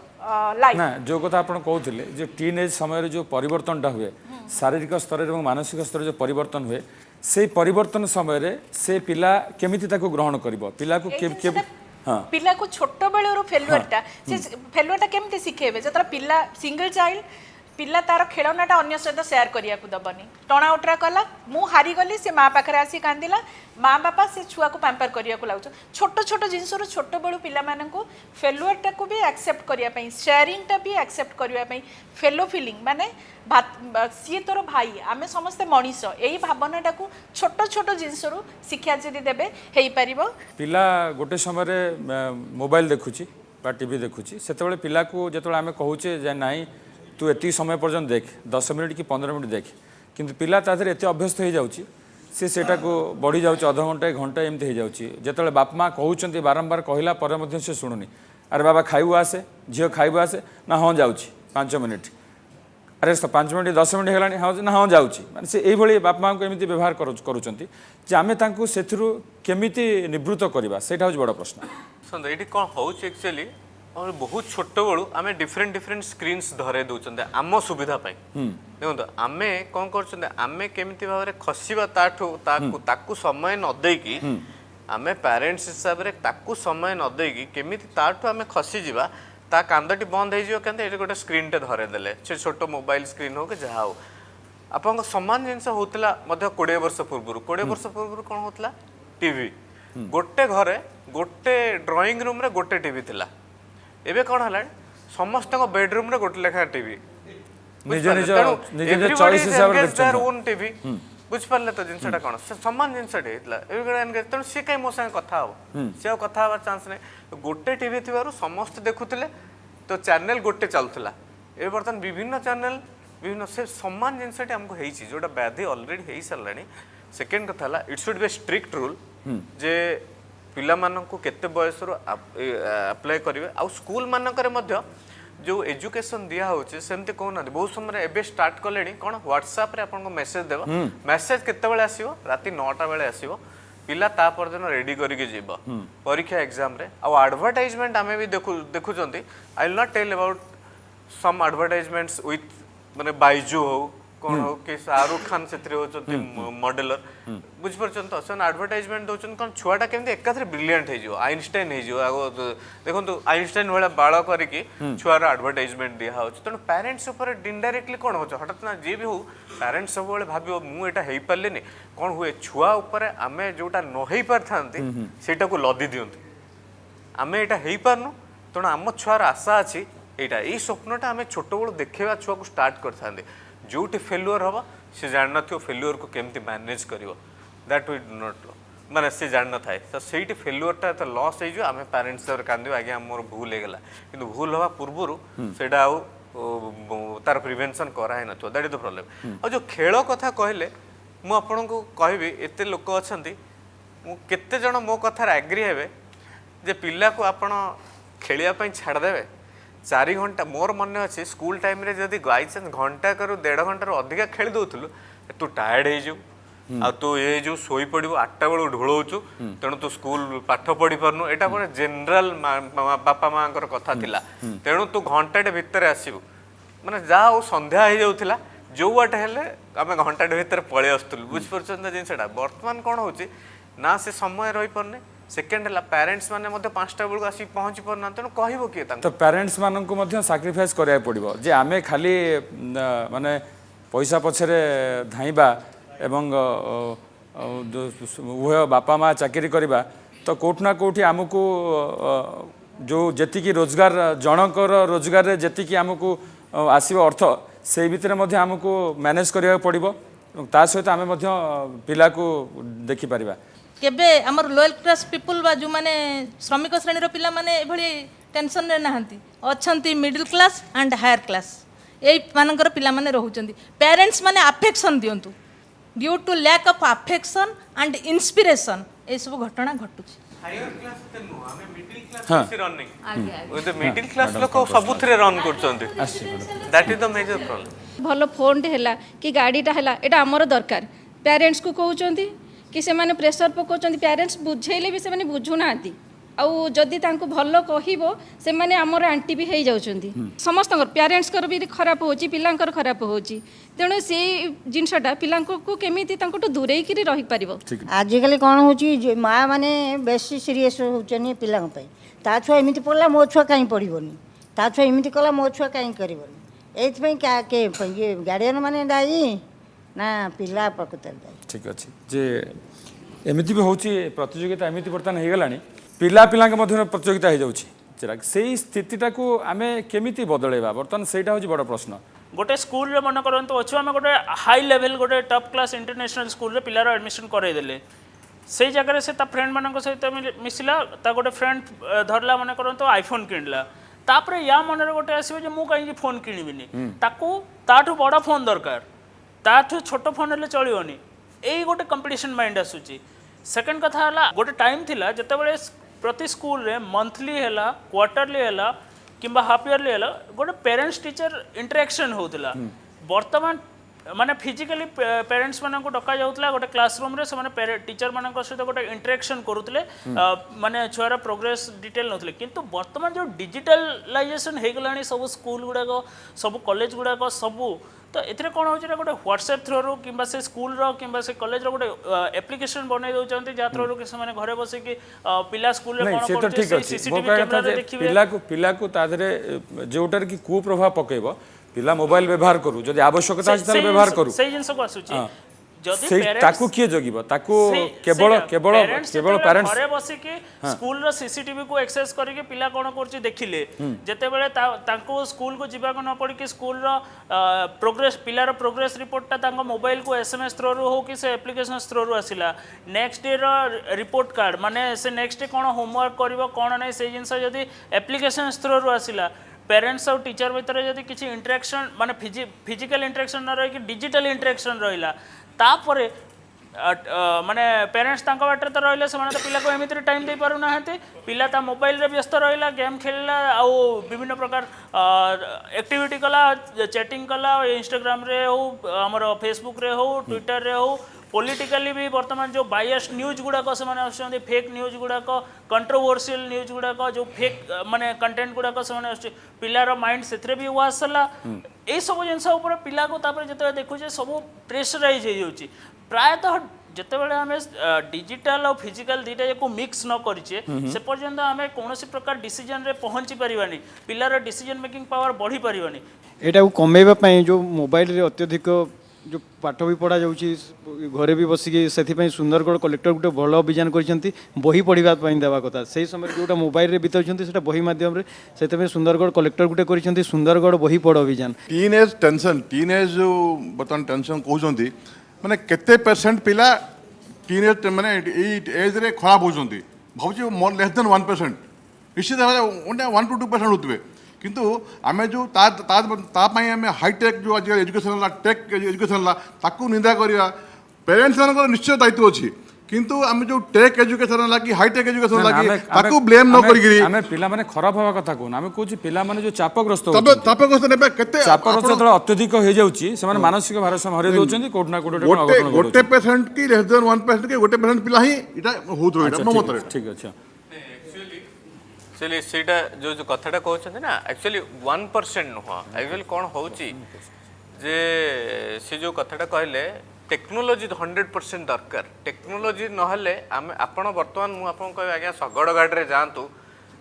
life ना जो कथा आपण कहउथिले जे टीनेज समय जो परिवर्तनटा हुए शारीरिक स्तर एवं मानसिक स्तर जो परिवर्तन हुए से परिवर्तन समय रे से पिला केमिति ताको ग्रहण करिवो पिला को हाँ पिला को छोट बेलू फेल्युअरटा से फेल्युअरटा केमती शिखेबे जतरा पिला सिंगल चाइल्ड पिला तार खेलनाटा अन्य सहित सेयार करिया को दबनी टणा उटरा कला मु हारी गली से माँ पाखरे आसी कांदिला माँ बापा से छुआ को पैम्पर करिया को लागछ छोट छोट जिनस छोट बेलू पिला माननकु फेल्युअरटा को भी एक्सेप्ट करिया पई शेयरिंगटा भी एक्सेप्ट करिया पई फेलो फीलिंग माने सी तोर भाई आमे समस्ते मनीष यही भावनाटा को छोट छोट जिनस शिक्षा जदि देबे हेई परिबो पिला गोटे समय मोबाइल देखुची बा टीवी देखुची सेतेबेले पिला को जेतेबेले आमे कहूचे जे नाही तू एति समय पर्यंत देख 10 मिनिट कि 15 मिनिट देख किंतु पिला ताधर एते अभ्यस्त हो जाउची सेटा को बढ़ी जाउची आधा घंटा घंटा एमती हो जाउची जेतेबेले बाप माँ कहउचंती बारंबार कहला पर मध्य से शुणुनी अरे बाबा खाइबू आसे झील खाइबू आसे ना हाँ जाउची 5 मिनिट अरे 5 मिनिट 10 मिनिट हेलानी हाँ ना हाँ जाउची माने से एई भली बाप माँ को एमती व्यवहार करूचंती जे आमे तांकु सेथुरु केमिति निवृत्त करबा सेटा होच बड़ प्रश्न सुन एठी कोन होउच एक्चुअली और बहुत छोट बड़ू आम डिफरेंट स्क्रीन्स धरे दौरान आम सुविधा पाई ଦେଖନ୍ତୁ ଆମେ କ'ଣ କରୁଛନ୍ତି ଆମେ କେମିତି ଭାବରେ ଖସିବା ତାକୁ ସମୟ ନ ଦେଇକି ଆମେ ପ୍ୟାରେଣ୍ଟସ୍ ହିସାବରେ ତାକୁ ସମୟ ନ ଦେଇକି କେମିତି ତାଠୁ ଆମେ ଖସିଯିବା ତା କାନ୍ଦଟି ବନ୍ଦ ହେଇଯିବ କେମିତି ଏଠି ଗୋଟେ ସ୍କ୍ରିନ୍ଟେ ଧରେଇଦେଲେ ସେ ଛୋଟ ମୋବାଇଲ ସ୍କ୍ରିନ୍ ହଉ କି ଯାହା ହଉ ଆପଣଙ୍କ ସମାନ ଜିନିଷ ହେଉଥିଲା ମଧ୍ୟ 20 ବର୍ଷ ପୂର୍ବରୁ 20 ବର୍ଷ ପୂର୍ବରୁ କ'ଣ ହେଉଥିଲା ଟିଭି ଗୋଟେ ଘରେ ଗୋଟେ ଡ୍ରଇଂ ରୁମ୍ରେ ଗୋଟେ ଟିଭି ଥିଲା ଏବେ କ'ଣ ହେଲାଣି ସମସ୍ତଙ୍କ ବେଡରୁମ୍ରେ ଗୋଟେ ଲେଖା ଟିଭି ବୁଝିପାରିଲେ ତ ଜିନିଷଟା କ'ଣ ସେ ସମାନ ଜିନିଷଟେ ହେଇଥିଲା ତେଣୁ ସିଏ କାହିଁ ମୋ ସାଙ୍ଗେ କଥା ହବ ସିଏ ଆଉ କଥା ହେବାର ଚାନ୍ସ ନାହିଁ ଗୋଟେ ଟିଭି ଥିବାରୁ ସମସ୍ତେ ଦେଖୁଥିଲେ ତ ଚ୍ୟାନେଲ ଗୋଟେ ଚାଲୁଥିଲା ଏବେ ବର୍ତ୍ତମାନ ବିଭିନ୍ନ ଚ୍ୟାନେଲ ବିଭିନ୍ନ ସେ ସମାନ ଜିନିଷଟି ଆମକୁ ହେଇଛି ଯେଉଁଟା ବ୍ୟାଧି ଅଲରେଡ଼ି ହେଇସାରିଲାଣି ସେକେଣ୍ଡ କଥା ହେଲା ଇଟ୍ ସୁଡ୍ ବି ଷ୍ଟ୍ରିକ୍ଟ ରୁଲ୍ ଯେ ପିଲାମାନଙ୍କୁ କେତେ ବୟସରୁ ଆପ୍ଲାଏ କରିବେ ଆଉ ସ୍କୁଲ ମାନଙ୍କରେ ମଧ୍ୟ जो एजुकेशन दिया होचे सेमती कहना बहुत समय एबे स्टार्ट कले कौन व्हाट्सएप रे आपन को मेसेज देबो मेसेज केते बेले आसीबो राती 9टा बेले आसीबो पिला ता पर दिन रेडी करके जीव परीक्षा एग्जाम रे आ एडवर्टाइजमेंट आमे भी देखुचंती I will not tell about some advertisements with माने बाइजू हो कौन हो कि शाहरुख खान से होचंती मॉडलर बुझ परछन तो सन एडवर्टाइजमेंट दोचन कौन छुआटा केमते एकाथरे ब्रिलियंट हे जिवो आइंस्टाइन हे जिवो आगो देखंतु आइंस्टाइन वाला बाळ करिकि छुआर एडवर्टाइजमेंट दिया होच तण पेरेंट्स ऊपर इनडायरेक्टली कोन होच हठात ना जे भी हो पेरेंट्स सब बेले भाबियो मु एटा हेई पारलेनी कोन हुए छुआ ऊपर आमे जोटा न हेई पारथांती सेटा को लदी दियंती आमे एटा हेई पारनु तण आम छुआर आशा अछि एटा ई स्वप्नटा आमे छोट बळ देखेबा छुआ को स्टार्ट करथांती जोटी फेल्युअर हम से जान न फेल्युअर को केमती मैनेज करिवो दैट वी डू नॉट माने से जान न थाए तो सेठी फेल्युअरटा तो लॉस हो आमे पेरेंट्स सर कांदी आज्ञा मोर भूल हो गला किंतु भूल हवा पूर्व सेटा आउ तार प्रिवेंशन करा न दैट इज द प्रॉब्लम और जो खेल कथा कहले मु आपन को कहबी एते लोक अछंती मु केते जण मो कथा एग्री हेबे जे पिल्ला को आपन खेलिया पई छाड़ देबे 4 घंटा मोर मन अच्छे स्कूल टाइम रे जदि बाई चांस घंटा करू 1.5 घंटा अधिका खेली दौलु तू टायर्ड हो तू ये जो शोई पड़ू 8टा बेलू ढोलौचु तेणु तू स्कूल पाठ पढ़ी पारनु एटा गोटे जेनराल बापा माँ कथा थिला तेणु तू घंटाटे भितर आसबू माने जा हो संध्या हो जाउथिला जो बाटे हेले आमे घंटाटे भितर पळे आस्तुलु बुझ परछन जिनसटा वर्तमान कोन होची ना से समय रही परने सेकेंड है पेरेंट्स माने 5टा बेलू आसी पहुँची पारना तेणु कहबो किए तो पेरेंट्स मानक साक्रिफाइस करिया पड़िबो जे आमे खाली माने पैसा पछरे धाइबा एवं उभय बापा माँ चाकरी करवा तो कोठना कोठी आमको जो जेतिकी रोजगार जनकर रोजगार रे जेतिकी आमको आसीबो अर्थ से भितर मध्य आमको मैनेज करिया पड़िबो ता सहित आमे मध्य पिला को देखि परिबा केबे हमर लोअर क्लास पीपल बा जो माने श्रमिक श्रेणी पिला माने एभली टेंशन रे नाहंती अछंती middle class and higher class एई मानकर पिला माने रहउचंती पेरेंट्स माने अफेक्शन दियंतु due to lack of affection and inspiration ए सब घटना घटुची हायर क्लास ते नो हमें मिडिल क्लास से रनिंग विद मिडिल क्लास लोक सबुथरे रन करचंती that is the major problem भलो फोन टे हला कि गाड़ीटा हला एटा हमर दरकार पेरेंट्स को कहउचंती कि से माने प्रेशर पकाउचंती पेरेंट्स बुझेले भी से माने बुझु नांती आउ जदि तांको भलो कहिबो से माने हमर आंटी भी हेई जाउचंती समस्त पेरेंट्स कर भी खराब होची पिलांकर खराब होची तेणु से जिनसटा पिलांको को केमिति तांको तो दूरेई करी रही परिबो आजिकली कोन होची माँ माने बेसी सीरियस होचनी पिलांक पई ता छुआ एमिति पड़ला मो छुआ काई पड़िबोनी ता छुआ एमिति कला मो छुआ काई करिबोनी एथ पई का के ये गार्डियन माने दाई ना पिला प्रकृति दाई ठीक अच्छे जे एमिति भी होची प्रतियोगिता एमिति बर्तन हो गलानी पिला पिला मध्य प्रतियोगिता हो जाउची से स्थितिटा को आमे केमिति बदलेबा बर्तन सेटा होची बड़ प्रश्न गोटे स्कूल रे मन करंतु अछि आमे गोटे हाई लेवल गोटे टॉप क्लास इंटरनेशनल स्कूल रे पिलार एडमिशन कराई देले से जगह से ता फ्रेंड मानक सहित मिसिला ता गोटे फ्रेंड धरला मन करंतु आईफोन किनला तापरे या मनरे गोटे आसीबो जे मु काई फोन किनिबिनी ताकू ताठू बड़ा फोन दरकार ताठू छोट फोन ले चलियोनी एई गोटे कंपटीशन माइंड आसुची सेकंड कथा हला गोटे टाइम थिला जते बेले प्रति स्कूल रे मंथली हैला क्वार्टरली हैला किंबा हाफ ईयरली हैला गोटे पेरेंट्स टीचर इंटरेक्शन होतिला वर्तमान माने फिजिकली पेरेंट्स मानक डका जाउतला गोटे क्लासरूम रे से टीचर मानक सहित गोटे इंटरेक्शन करुतले माने छुआर प्रोग्रेस डिटेल नथले किंतु वर्तमान जो डिजिटलाइजेशन हे गलानी सब स्कूल गुडाक सब कॉलेज गुडाक सब तो एथिरे कोन होची गोटे व्हाट्सएप थ्रू किंबा से स्कूल रो किंबा से कॉलेज रो गोटे एप्लिकेशन बनै दउचंती जा थ्रू के से माने घरे बसे कि पिला स्कूल रे कोन करते से सीसीटीवी कैमरा रे देखिबे पिला को तादरे जोटर की कु प्रभाव पकेबो पिला मोबाइल व्यवहार करू जदि आवश्यकता अछि तार व्यवहार करू सही जिंस को आसुची जदि पेरेंट्स ताकू किए जगिबो ताकू केवल केवल केवल पेरेंट्स घरे बसे कि स्कूल रो सीसीटीवी को एक्सेस करके पिला कोन करछि देखिले जते बेले तांको स्कूल को जिबा को न पड़ी कि स्कूल रो प्रोग्रेस पिला रो प्रोग्रेस रिपोर्ट ता तांको मोबाइल को एसएमएस थ्रू हो कि से एप्लिकेशन थ्रू आसिला नेक्स्ट डे रो रिपोर्ट कार्ड माने से नेक्स्ट डे कोन होमवर्क करबो कोन नै से जिंस जदि एप्लिकेशन थ्रू आसिला पेरेंट्स और टीचर भितर जदि किसी इंटरेक्शन माने फिजिकल इंटरेक्शन न रही कि डिजिटल इंटरेक्शन रहिला तापरे माने पेरेंट्स तांको बाटर तो रहिले से तो पिला को एमिति टाइम दे पारु नाहते पिला ता मोबाइल रे व्यस्त रहिला गेम खेलला आ विभिन्न प्रकार एक्टिविटी कला चैटिंग कला इंस्टाग्राम रे हो हमर फेसबुक रे हो ट्विटर रे हो पॉलिटिकली भी वर्तमान जो बायस न्यूज गुड़ाक से फेक न्यूज गुड़ाक कंट्रोवर्शियल न्यूज गुड़ाक जो फेक माने कंटेंट गुड़ाक से पिलार माइंड से भी आसला यही सब जिनस पिला को जो देखुचे सब प्रेसराइज हो प्रायतः जितेबाला आम डिजिटल और फिजिकल दुईटा को मिक्स न करें से पर्यंत आम कौन प्रकार डिसीजन रे पहुँची पारानी पिलार डिसीजन मेकिंग पावर बढ़ी पारानी यहाँ कमेवाई जो मोबाइल रे अत्यधिक जो पाठ भी पढ़ा जाऊँगी घरे भी बसिकी से सुंदरगढ़ कलेक्टर गोटे भल अभियान कर बही पढ़ाई देवा कथा से समय जोटा मोबाइल रे बिताउछंती सेटा बही माध्यम से सुंदरगढ़ कलेक्टर गोटे कर सुंदरगढ़ बही पढ़ अभियान टीनेज टेंशन टीनेज जो बर्तमान टेंशन कहते माने केते परसेंट पिला टीनेज माने एज रे खराब होती भावी मोर लेस देन 1% निश्चित भाव 1 to 2% होते किंतु आम जो आम हाईटेक जो आज एजुकेशन टेक एजुकेशन ताकू निंदा करवा पेरेंट्स मान निश्चय दायित्व अच्छी किंतु आम जो टेक एजुकेशन कि हाईटेक एजुकेशन लगी ताकू ब्लेम न करी आमे पिला माने खराब हवा कथा कोन आमे कहूची पिला माने जो चापग्रस्त चापग्रस्त नेबे केते चापग्रस्त जतरा अत्यधिक हो जाउची से माने मानसिक भारसाम्य हरे दोचंती कोट ना कोट गोटे परसेंट की लेस देन 1% के गोटे परसेंट पिला ही इटा होत होइटा मो मत रे ठीक अछि एक्चुअली सेटा जो जो कथाटा कहते ना एक्चुअली 1% नुह एक्चुअली कौन हो जे से जो कथाटा कहले टेक्नोलोजी 100% दरकार टेक्नोलोजी नहले आम आपण बर्तमान मुझे कह आज्ञा शगड़ गाड़ी में जातु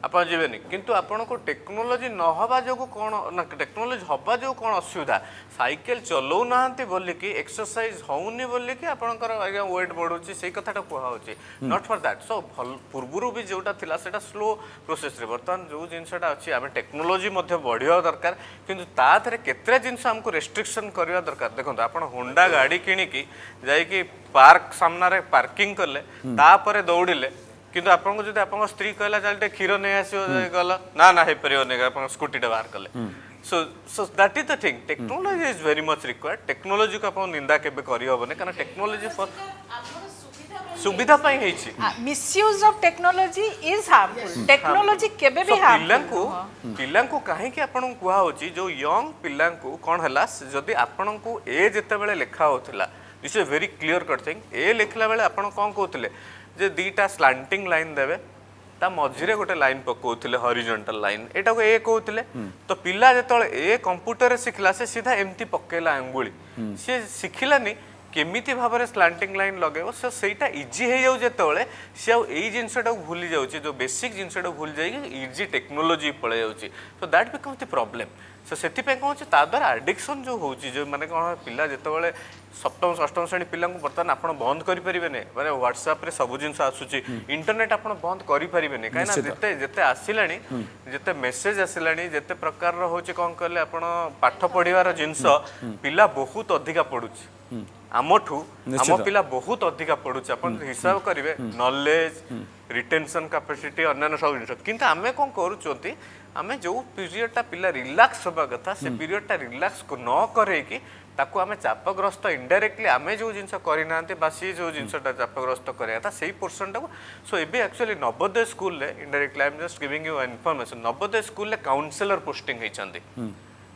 आप जीवेनि किंतु आपन को टेक्नोलोजी नहबा जो कौन ना टेक्नोलोजी हवा जो कौन असुविधा साइकेल चलाऊ ना बोलिकी एक्सरसाइज होनी बोलिकी आपंकर आज्ञा वेट बढ़ुची से कथाटा कहुच्छे नॉट फॉर दैट सो भल पूर्वर भी जोटा थिला सेटा स्लो प्रोसेस रे बर्तमान जो जिनसटा अच्छी आम टेक्नोलोजी बढ़िया दरकार किंतु ताथरे केतरा जिनस हमको रेस्ट्रिक्शन करवा दरकार देखो आप होंडा गाड़ी किणिकी जाइकी पार्क सामने पार्किंग कले तापर दौड़िले किंतु आपको जब आप स्त्री कहला चल क्षीर नहीं आस गल ना ना हो पार स्कूटी बाहर कले so so that is the thing technology is very much required technology को आप निंदा केबे करि होबने कारण टेक्नोलोजी फॉर सुविधा पाई हेछि misuse of technology is harmful technology केबे भी हार्मफुल पिला को काहे कि आपन कुआ होछि जो यंग पिला को कोन हला जदी आपन को ए जते बेले लेखा होतला this is very clear cut thing ए लिखला बेले आपन कोन कहतले जे दीटा स्लांटिंग लाइन देवे ता मझिरे गोटे लाइन पकाउथिले हॉरिजॉन्टल लाइन एटा को ए कहउथिले तो पिला जेतळे ए कंप्यूटर रे सिखला से सीधा एम्ति पकेला अंगुली से सिखिलानी केमिति भाबरे स्लांटिंग लाइन लगेबो से सेटा इजी हे जाउ जेतळे से आ एई जिंसटा भूली जाउची जो बेसिक जिंसटा भूल जाई इजी टेक्नोलॉजी पळे जाउची so that becomes the problem so सेति पे कहउची ता द्वारा एडिक्शन जो होउची जो माने कोन पिला जेतळे सप्तम षष्ठम श्रेणी पिला बर्तमान आप बंद करेंगे मैंने व्हाट्सएप रे सब जिन आसूची इंटरनेट आप बंद करेंगे कहीं जिते जिते आसला जिते मेसेज आसला जिते प्रकार हूँ कौन कहले आप पाठ पढ़ार जिनस पिला बहुत अधिका पढ़ुची आमठू आम पिला बहुत अधिका पढ़ुची आप हिसाब करेंगे नॉलेज रिटेंशन कैपेसिटी अन्य सब जिन किंतु आम कौन करुँच आम जो पीरियडटा पिला रिलैक्स होगा कथा से पीरियडटा रिलैक्स को न करेकी ताकू आमे चापग्रस्त इनडायरेक्टली आमे जो जिनस करना बा सी जो जिनसटा चापग्रस्त करा से पोर्सन टाक सो एबे actually Navodaya school indirectly I am just giving you information Navodaya school counsellor posting होती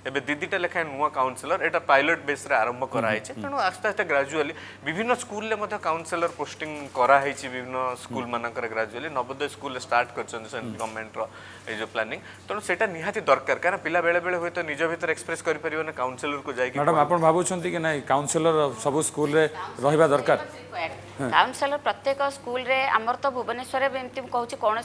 एबे दीदीटा लेखाएं नुआ काउंसलर एटा पायलट बेस रे आरंभ करा है तेणु आस्ते आस्ते ग्राजुअली विभिन्न स्कूल ले मध्य काउंसलर पोस्टिंग करा है विभिन्न स्कूल मानकर ग्राजुअली नवोदय स्कूल स्टार्ट करछन गवर्नमेंट रो ए जो प्लानिंग तेणु सेटा निहाती दरकार कारण पिला बेले बेले होय तो निज भीतर एक्सप्रेस करि परिबो ना काउंसलर को जाई कि मैडम आपण भाबुछंती कि नाही काउंसलर सब स्कूल रे रहिबा दरकार काउंसलर प्रत्येक स्कूल रे आमर तो भुवनेश्वर एमती कहूँ कौन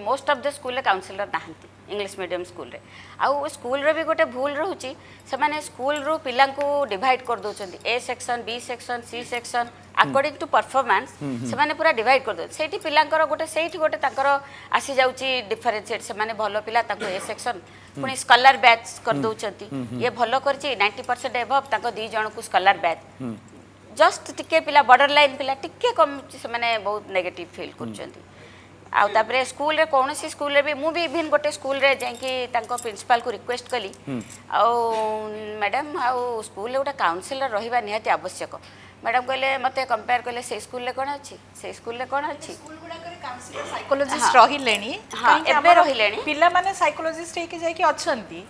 मोस्ट ऑफ द स्कूल रे काउंसलर नहांती इंग्लिश मीडियम स्कूल रे आउ स्कूल रे भी गोटे भूल रोचे से माने स्कूल रू पिला डिवाइड कर दौरान A section B section C section according to performance से माने पूरा डिवाइड कर दौरान से पिलांकर गोटे से गोटे तांकर आसी जाउची डिफरेंशिएट से माने भलो पिला तांको ए सेक्शन पुणी स्कॉलर बैच कर दौरान ये भलो करची 90% एभव तांको दी जण को स्कॉलर बैच जस्ट टिके पिला बॉर्डर लाइन पिला टिके कम से माने बहुत नेगेटिव फील करछंती आउ तापरे स्कूल रे कौन सी स्कूल रे भी मु भी इवन गोटे स्कूल रे जाके तांको प्रिंसिपल को रिक्वेस्ट कली आउ मैडम आउ स्कूल रे गोटे काउंसलर रहिबा निहाती आवश्यक मैडम कहले मते कंपेयर कले से स्कूल रे कोन अछि से स्कूल रे कोन अछि स्कूल गुडा करे काउंसलर साइकोलॉजिस्ट रहिलेनी हां एबे रहिलेनी पिला माने साइकोलॉजिस्ट हे के जाके अछंती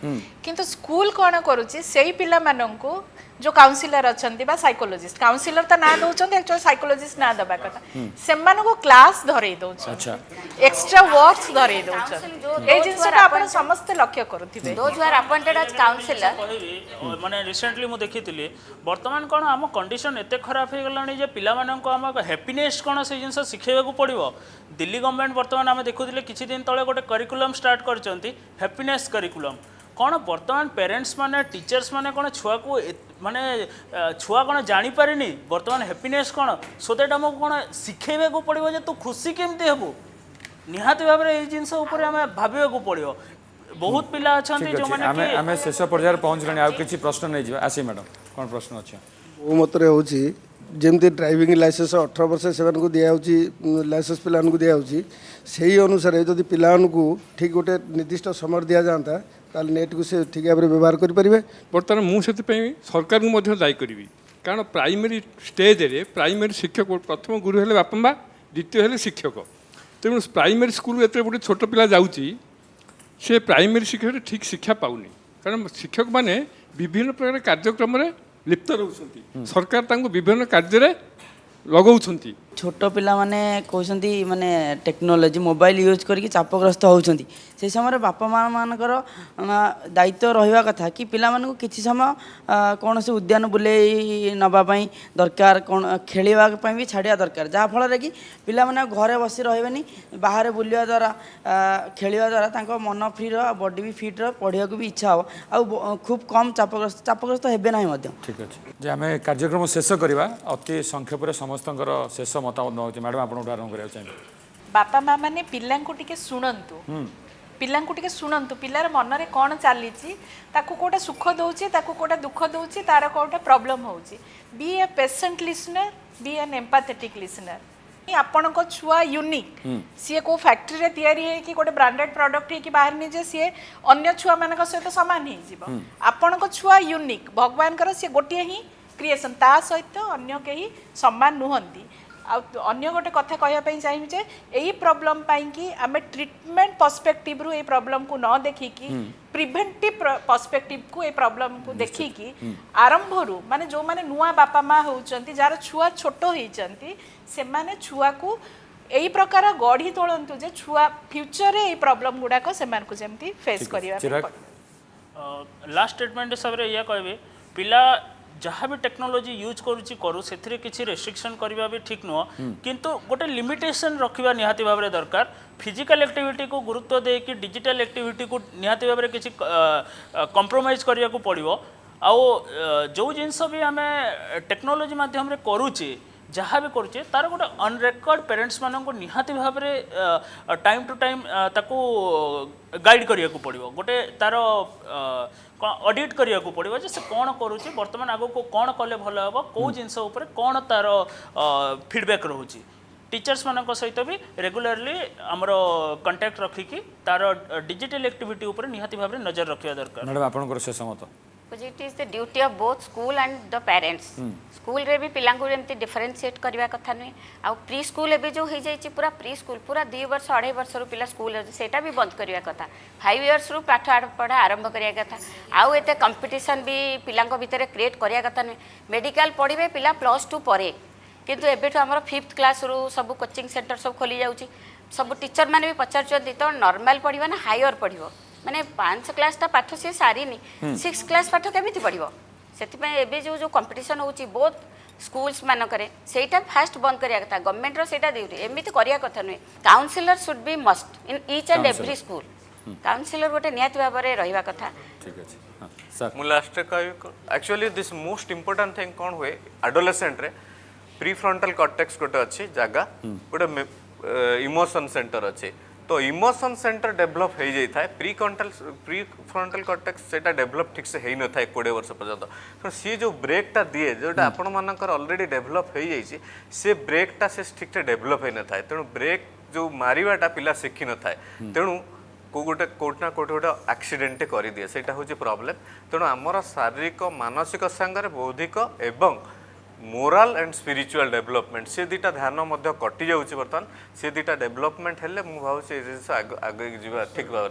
किंतु स्कूल कोन करूची सेही पिला माननकू जो काउंसलर अछंती बा साइकोलॉजिस्ट काउंसलर त ना दोचंती एक्चुअली साइकोलॉजिस्ट ना दबा कथा सेमान को क्लास धरे दोछ अच्छा एक्स्ट्रा वर्क्स धरे दोछ ए जिंस का आपण समस्त लक्ष्य करूथिबे those were appointed as counsellor माने रिसेंटली मु देखितिली वर्तमान कोन हम कंडीशन एते खराब हे गलानी जे पिला मानन को हम हैप्पीनेस कोन से जिंस सिखेबा को पड़िबो दिल्ली गवर्नमेंट वर्तमान हम देखुतिले किछि दिन तळे गोटे करिकुलम स्टार्ट करचंती हैप्पीनेस करिकुलम कौन वर्तमान पेरेंट्स माने टीचर्स माने कौन छुआ को माने छुआ कौन जानी पारिनी वर्तमान हैप्पीनेस कौन सो दैट हमको कौन शिखेबे को पड़िबो जे तू खुशी केमते हेबो निहाती भाव रे ए जिंस ऊपर हमें भाबिबे को पड़िबो बहुत पिला अछंती जो माने कि हमें शेष पर्यायर पहुंच गनी आ किछि प्रश्न नै जिबा आसी मैडम कोन प्रश्न अछि ओ मतरे होछि जेमती ड्राइविंग लाइसेंस 18 वर्ष से को दिया लाइसेंस पिला दिया से अनुसार जदि पिला ठीक गोटे निर्दिष्ट समय दि जाता ताल नेट को से ठीक भाव व्यवहार करें बर्तमान मुझे सरकार को दायी करी कारण प्राइमरी स्टेज रे प्राइमरी शिक्षक प्रथम गुरु है बापा माँ द्वितीय है शिक्षक तेणु प्राइमरी स्कूल एत गोटे छोट पिला जाऊँगी से प्राइमरी शिक्षक ठीक शिक्षा पाऊनी कारण शिक्षक माने विभिन्न प्रकार कार्यक्रम में लिप्त रोचंती सरकार तांको विभिन्न कार्य लगाउछंती छोट पिला माने कहउछंती माने टेक्नोलॉजी मोबाइल यूज करके चापग्रस्त होउछंती से समय बापा माँ मानकर दायित्व रहिबा कथा कि पिला मानकु किछि समय कौन से उद्यान बुले नबा पई दरकार कौन खेलिबा पई भी छाड़िया दरकार जहाँ फल रे कि पिला माने घरे बसी रहबेनी बाहर बुलिया द्वारा खेलिबा द्वारा तांको मन फ्री रह बॉडी भी फिट रह पढ़िया को भी इच्छा हो आ खूब कम चापग्रस्त हेबे नाही मध्य ठीक अछि जे हमें कार्यक्रम शेष करबा अति संक्षेप रे समस्तंकर शेष मतामत नहोची मैडम आपण उदाहरण करिया चाहिए बापा माँ माने पिल्लांको टिके सुनंतु पिल्लांको टिके सुनंतु पिल्लार मन रे कोन चालीची ताकू कोटा सुख दउची ताकू कोटा दुख दउची तार कोटा प्रॉब्लम होउची be a patient listener be an empathetic listener आपण को छुआ यूनिक सी को फैक्ट्री रे तयारी है कि गोटे ब्रांडेड प्रोडक्ट है कि बाहर नहीं जे सी अन्य छुआ मानक सहित सामान ही जीव आपण को छुआ यूनिक भगवान कर सी गोटे ही क्रिएशन ता सहित अन्य केही समान नुहंती अन्य गोटे कथा कहवाई चाहिए जे यही प्रॉब्लम कि आम ट्रीटमेंट पर्सपेक्टिव रु प्रॉब्लम को न देखिकी प्रिवेंटिव पर्सपेक्टिव को ये प्रॉब्लम को देखिकी आरंभ रु माने जो माने नुआ बापा माँ होउचंती जार छुआ छोट होइचंती से माने छुआ को यही प्रकार गढ़ी तोलंतु जे छुआ फ्यूचर रे प्रॉब्लम गुडाक से मान को जेमती फेस करिवा लास्ट स्टेटमेंट हिसाब रे या कहबे पिला जहाँ भी टेक्नोलोजी यूज करू से किसी रेस्ट्रिक्शन करवा भी ठीक नुह किंतु गोटे लिमिटेशन रखा निहाती भाव में दरकार फिजिकल एक्टिविटी को गुरुत्व दे कि डिजिटल एक्टिविटी को निहाती भाव में किसी कंप्रोमाइज करने को पड़ो आउ जो जिनस भी आम टेक्नोलोजी माध्यम करुचे जहाँ भी करुचे तार गोटे अनरेकर्ड पेरेंट्स मान को निहाती भाव में टाइम टू टाइम ताको गाइड करने को पड़ो गोटे तार ऑडिट करने को पड़ो से कौन करुच्ची बर्तमान आग को कौन कले भल हम कौ जिनस कौन तार फीडबैक रोचे टीचर्स मान सहित भी रेगुलरली आमर कंटाक्ट रखिकी तार डिजिटल एक्टिविटी निहाती भाव में नजर रखा दरकार मैडम आपन शेष मत it is the duty of both school and the parents school रे भी पिला एमती डिफरेनसीएट करवा कथा नुहे आ प्री स्कूल एवं जो हो जाए पूरा प्री स्कूल पूरा 2 वर्ष 2.5 वर्ष रु पिला स्कूल सेटा भी बंद करवा कथा 5 इयर्स रु पाठ पढ़ा आरंभ करवा कथा आउ एते कंपटीशन भी पिला भितर क्रिएट करवा कथा नुहे मेडिकल पढ़े पिला +2 परे किंतु एबे तो हमर 5th क्लास रु सब कोचिंग सेंटर सब खोली जाउची सब टीचर माने भी पचार तो नॉर्मल पढ़िबा ना हायर पढ़िबो माने 5 क्लास ता पाठ से सारिनी 6 क्लास पाठ केमिति पढ़िबो सेतिपय एबे जो कंपटीशन होउची बहुत स्कूल्स मानकरे सेटा फास्ट बंद करिया कथा गवर्नमेंट रो सेटा देउटी एमिति करिया कथा नुहे counsellor should be must in each and every school counsellor गोटे नियत भाबरे रहिबा कथा ठीक अछि हां सर मु लास्ट कहबी actually this most important thing कोन हुए एडोलेसेंट रे प्री फ्रंटल कॉर्टेक्स गोटे अच्छी जगह गोटे इमोशन सेंटर अच्छे तो इमोशन सेंटर डेभलप हो जाए प्री फ्रंटल कॉर्टेक्स सेटा डेभलप ठीक से हो न था 20 वर्ष पर्यंत तो सी जो ब्रेकटा दिए जोटा आपण मानकर ऑलरेडी डेभलप हो जाए से ब्रेकटा से ठीक से डेभलप हो न था तेणु ब्रेक जो मारिवाटा पिला शिखि न था तेणु कोटना कोटे गोटे एक्सीडेंट कर दिए सेटा हूँ प्रॉब्लम तेणु आमर शारीरिक मानसिक सांगरे बौद्धिक एवं मोराल एंड स्पिरिचुअल डेवलपमेंट से दुटा ध्यान कटि जाऊँगी बर्तमान से दुटा डेवलपमेंट हेल्ले मुझे भाव आगे जा ठीक भाव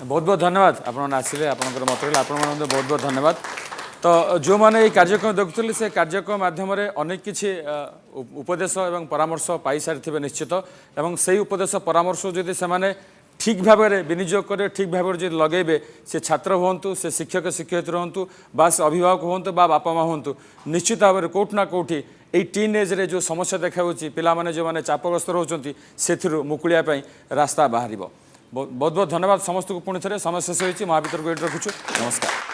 बहुत बहुत धन्यवाद आपन आसिले आपनकर मत आप बहुत बहुत धन्यवाद तो जो मैंने ये कार्यक्रम देखुले से कार्यक्रम माध्यम अनेक किसी उपदेश और परामर्श पाई सारी निश्चित एवं से उपदेश परामर्श जदि से ठीक भाव में विनियोग करें ठीक भाव में जो लगेबे से छात्र हूँ से शिक्षक शिक्षयित्री हूँ बा से अभिभावक हूँ बा बापा माँ हूँ निश्चित भाव में कोठना कोठी ये टीन एज रे जो समस्या देखा पिलाने जो मैंने चापग्रस्त रोचंती से मुकुलिया रास्ता बाहर बहुत बहुत धन्यवाद समस्त को पुणी थे समय शेष हो महावितर को रखुछु नमस्कार।